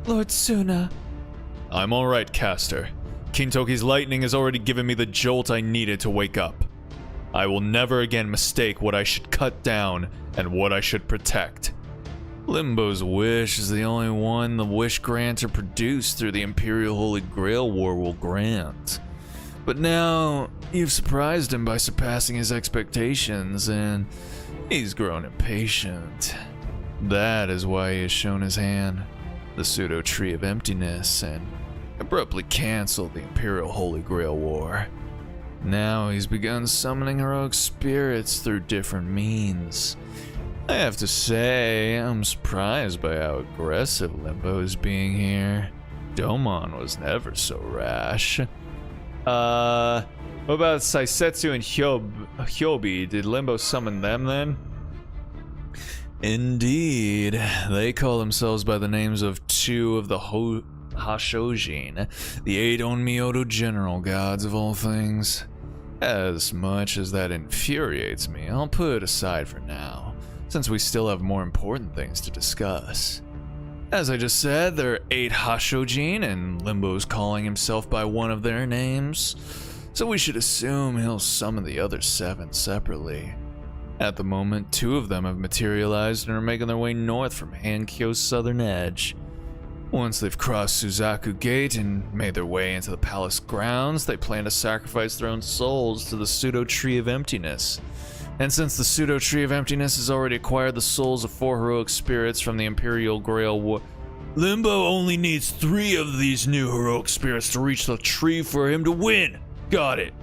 Lord Suna. I'm alright, Caster. Kintoki's lightning has already given me the jolt I needed to wake up. I will never again mistake what I should cut down and what I should protect. Limbo's wish is the only one the wish granter produced through the Imperial Holy Grail War will grant. But now, you've surprised him by surpassing his expectations, and he's grown impatient. That is why he has shown his hand, the pseudo Tree of Emptiness, and abruptly canceled the Imperial Holy Grail War. Now he's begun summoning heroic spirits through different means. I have to say, I'm surprised by how aggressive Limbo is being here. Domon was never so rash. What about Saisetsu and Hyobi? Did Limbo summon them then? Indeed. They call themselves by the names of 2 of the Hashojin, the 8 Onmyoto general gods of all things. As much as that infuriates me, I'll put it aside for now, since we still have more important things to discuss. As I just said, there are 8 Hashojin, and Limbo's calling himself by one of their names, so we should assume he'll summon the other 7 separately. At the moment, 2 of them have materialized and are making their way north from Hankyo's southern edge. Once they've crossed Suzaku Gate and made their way into the palace grounds, they plan to sacrifice their own souls to the pseudo Tree of Emptiness. And since the pseudo Tree of Emptiness has already acquired the souls of 4 heroic spirits from the Imperial Grail War, Limbo only needs 3 of these new heroic spirits to reach the tree for him to win. Got it.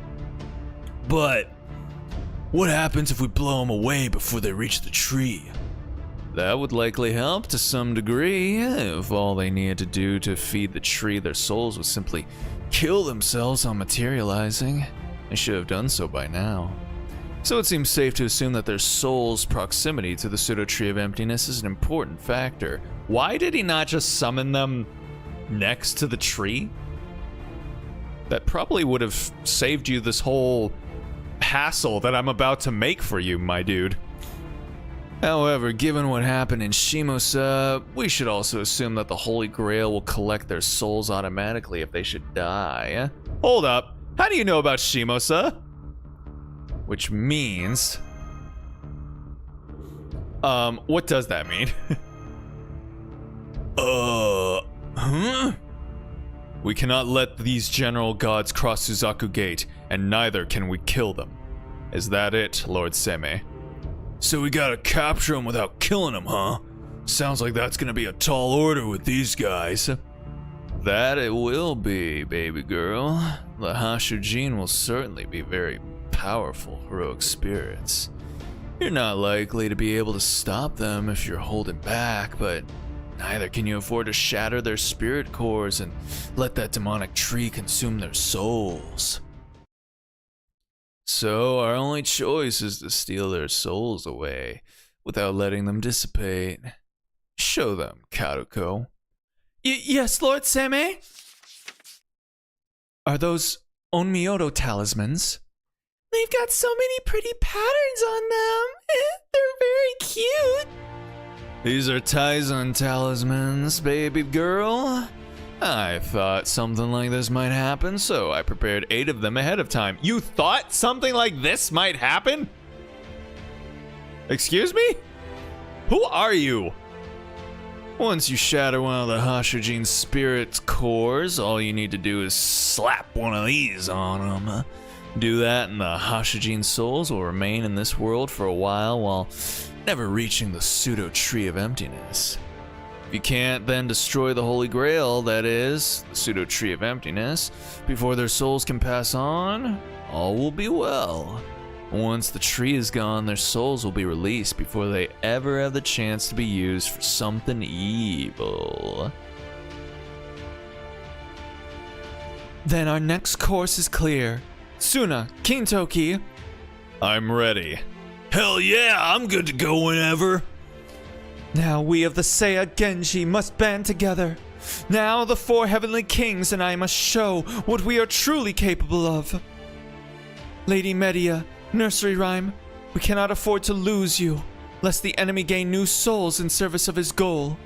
But what happens if we blow them away before they reach the tree? That would likely help to some degree, if all they needed to do to feed the tree their souls was simply kill themselves on materializing. They should have done so by now. So it seems safe to assume that their soul's proximity to the pseudo tree of emptiness is an important factor. Why did he not just summon them next to the tree? That probably would have saved you this whole hassle that I'm about to make for you, my dude. However, given what happened in Shimosa, we should also assume that the Holy Grail will collect their souls automatically if they should die. Hold up. How do you know about Shimosa? Which means... what does that mean? Huh? We cannot let these general gods cross Suzaku Gate, and neither can we kill them. Is that it, Lord Seme? So we gotta capture him without killing him, huh? Sounds like that's gonna be a tall order with these guys. That it will be, baby girl. The Hashujin will certainly be very powerful heroic spirits. You're not likely to be able to stop them if you're holding back, but neither can you afford to shatter their spirit cores and let that demonic tree consume their souls. So our only choice is to steal their souls away without letting them dissipate. Show them, Karuko. Yes, Lord Seme? Are those Onmyoto talismans? They've got so many pretty patterns on them. They're very cute. These are Taizun talismans, baby girl. I thought something like this might happen, so I prepared 8 of them ahead of time. You thought something like this might happen? Excuse me? Who are you? Once you shatter one of the Hashujin's spirit cores, all you need to do is slap one of these on them. Do that and the Hashujin souls will remain in this world for a while never reaching the pseudo tree of emptiness. If you can't then destroy the Holy Grail, that is, the pseudo tree of emptiness, before their souls can pass on, all will be well. Once the tree is gone, their souls will be released before they ever have the chance to be used for something evil. Then our next course is clear. Suna, Kintoki. I'm ready. Hell yeah, I'm good to go whenever. Now we of the Seiya Genji must band together. Now the 4 heavenly kings and I must show what we are truly capable of. Lady Media, Nursery Rhyme, we cannot afford to lose you, lest the enemy gain new souls in service of his goal.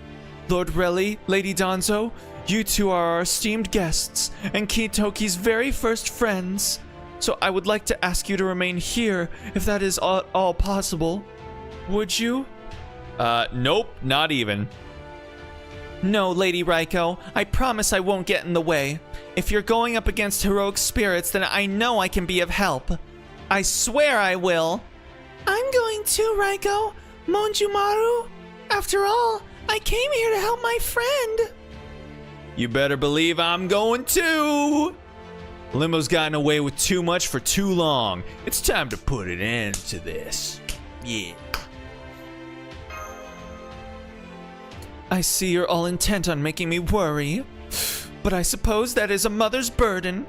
Lord Reli, Lady Danzo, you two are our esteemed guests and Kintoki's very first friends. So I would like to ask you to remain here if that is all possible. Would you? Nope, not even. No, Lady Raiko, I promise I won't get in the way. If you're going up against heroic spirits, then I know I can be of help. I swear I will. I'm going too, Raiko. Monjumaru. After all, I came here to help my friend. You better believe I'm going too. Limbo's gotten away with too much for too long. It's time to put an end to this. Yeah. I see you're all intent on making me worry, but I suppose that is a mother's burden.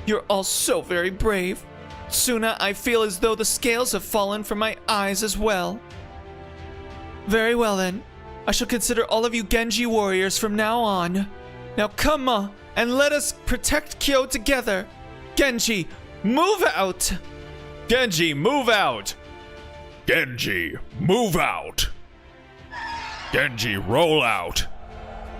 You're all so very brave. Suna, I feel as though the scales have fallen from my eyes as well. Very well then. I shall consider all of you Genji warriors from now on. Now come on, and let us protect Kyo together. Genji, move out! Genji, move out! Genji, move out! Genji, roll out!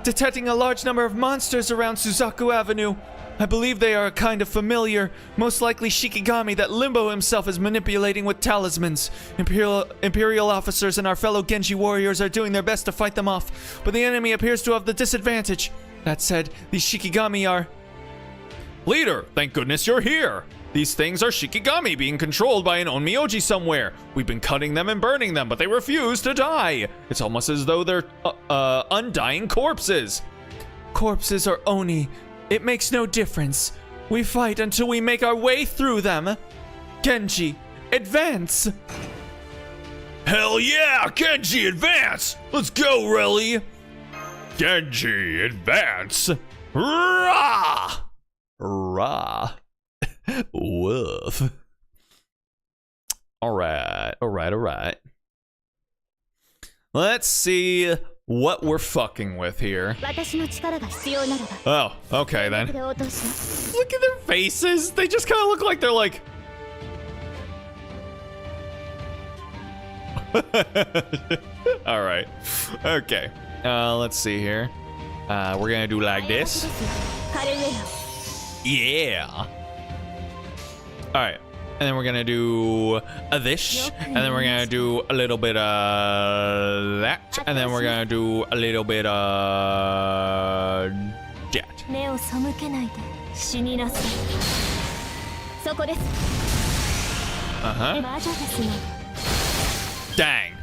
Detecting a large number of monsters around Suzaku Avenue. I believe they are a kind of familiar, most likely Shikigami that Limbo himself is manipulating with talismans. Imperial officers and our fellow Genji warriors are doing their best to fight them off, but the enemy appears to have the disadvantage. That said, these Shikigami are... Leader, thank goodness you're here! These things are Shikigami being controlled by an Onmyoji somewhere. We've been cutting them and burning them, but they refuse to die. It's almost as though they're, undying corpses. Corpses or Oni, it makes no difference. We fight until we make our way through them. Genji, advance! Hell yeah, Genji, advance! Let's go, Reli! Genji, advance! Rah! Rah. Woof. Alright. Let's see what we're fucking with here. 私の力が必要ならば Oh, okay then. で応答します Look at their faces. They just kind of look like they're like... Alright. Okay. Let's see here. We're gonna do like this. カレウェア Yeah. Alright. And then we're gonna do this. And then we're gonna do a little bit of that. And then we're gonna do a little bit of that. 目を背けないで死になさいそこです Uh-huh. 魔女ですの Dang.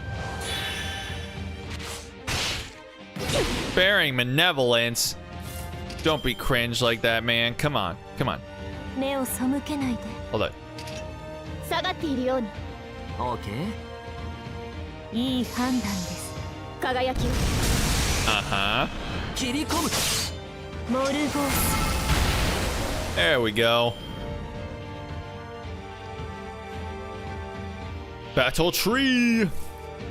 Bearing malevolence. Don't be cringe like that, man. Come on. 目を背けないで Hold on. 下がっているようにオーケーいい判断です輝きを Uh-huh. 切り込むモルゴース There we go. Battle tree.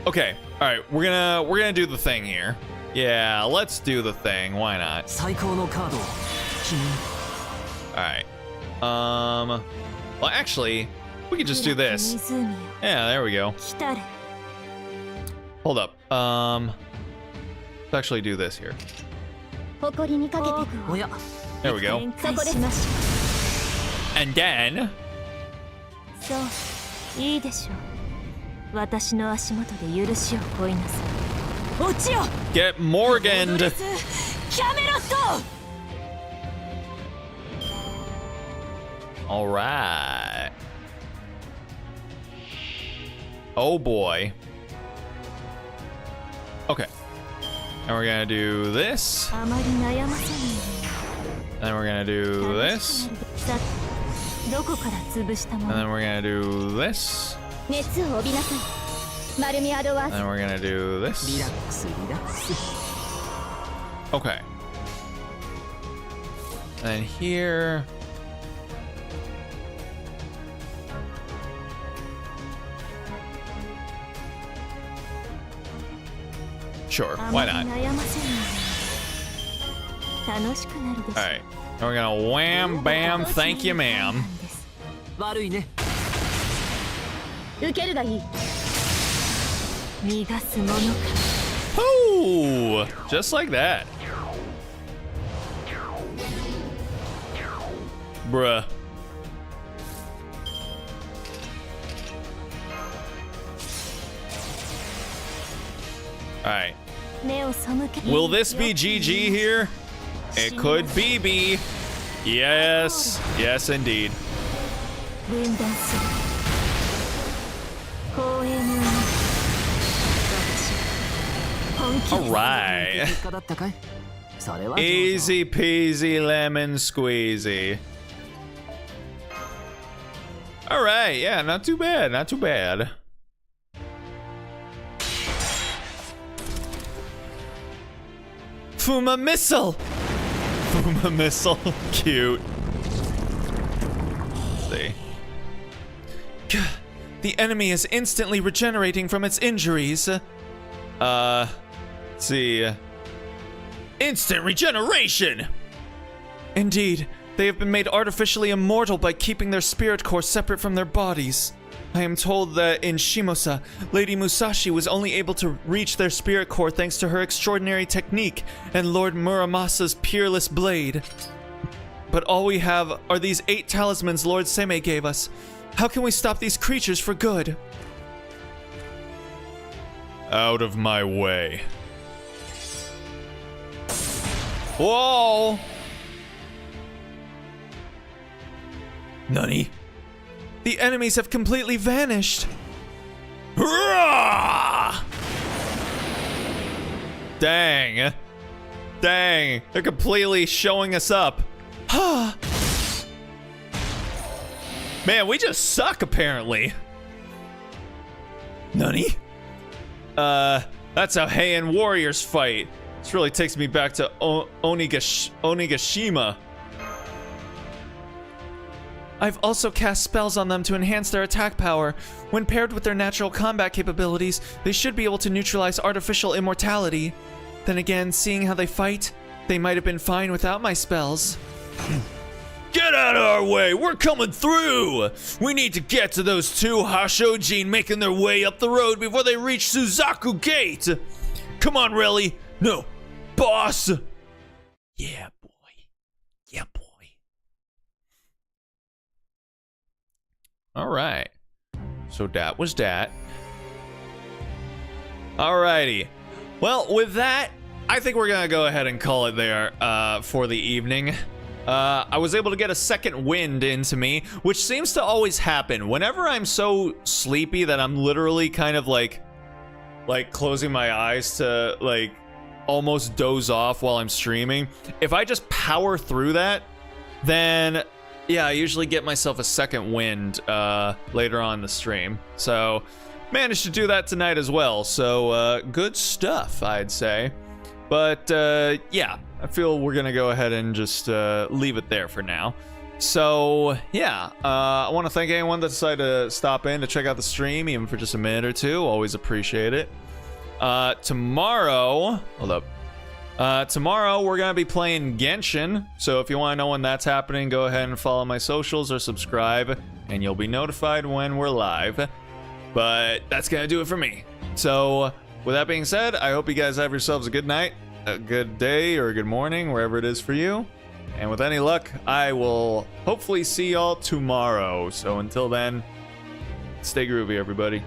Okay. All right. We're gonna do the thing here. Yeah. Let's do the thing. Why not? 最高のカードを君 All right. Well, actually, we could just do this. 湖よ Yeah. There we go. 来たれ Hold up. Let's actually do this here. 誇りにかけておや There we go. 展開しまし And then. そういいでしょう私の足元で許しを乞いなさい落ちよ Get Morganed. キャメロット All right. Oh boy. Okay. And we're gonna do this. あまり悩ませ And then we're gonna ない do で this. さてどこから潰したも And then の we're gonna do this. 熱を帯びなさいマルミアドワー And ズ then we're gonna do リラ this. ックスリラックス Okay. And then here. Sure, あ why まり not? 悩ませない楽しくなるでしょ Alright. And we're gonna wham, bam, thank you, ma'am. 悪いね受けるがいい逃がすものか Ooh, just like that. Bruh. Alright. 目を背け Will this be GG here? It could be B. Yes. Yes, indeed. 分断する光栄の海私本気 Alright. 結果だったかいそれは上々 Easy peasy lemon squeezy. Alright, yeah, not too bad, not too bad. Fuma missile! Fuma missile, cute. Let's see. The enemy is instantly regenerating from its injuries. Let's see. Instant regeneration! Indeed, they have been made artificially immortal by keeping their spirit core separate from their bodies. I am told that in Shimosa, Lady Musashi was only able to reach their spirit core thanks to her extraordinary technique and Lord Muramasa's peerless blade. But all we have are these 8 talismans Lord Seme gave us. How can we stop these creatures for good? Out of my way. Whoa! Nani? The enemies have completely vanished. Hurrah! Dang. Dang. They're completely showing us up. Man, we just suck apparently. Nani? That's how Heian warriors fight. This really takes me back to Onigashima. I've also cast spells on them to enhance their attack power. When paired with their natural combat capabilities, they should be able to neutralize artificial immortality. Then again, seeing how they fight, they might have been fine without my spells. Get out of our way! We're coming through! We need to get to those two Hashojin making their way up the road before they reach Suzaku Gate! Come on, Relly! No, boss! Yeah, boy. Yeah, boy. Alright. So that was that. Alrighty. Well, with that, I think we're gonna go ahead and call it there for the evening. I was able to get a second wind into me, which seems to always happen. Whenever I'm so sleepy that I'm literally kind of like closing my eyes to like almost doze off while I'm streaming, if I just power through that, then yeah, I usually get myself a second wind later on in the stream. So managed to do that tonight as well. So good stuff, I'd say. But yeah, I feel we're gonna go ahead and just leave it there for now. So yeah, I want to thank anyone that decided to stop in to check out the stream, even for just a minute or two. Always appreciate it. Tomorrow, hold up. Tomorrow we're gonna be playing Genshin. So if you want to know when that's happening, go ahead and follow my socials or subscribe, and you'll be notified when we're live. But that's gonna do it for me. So with that being said, I hope you guys have yourselves a good night, a good day, or a good morning, wherever it is for you. And with any luck, I will hopefully see y'all tomorrow. So until then, stay groovy, everybody.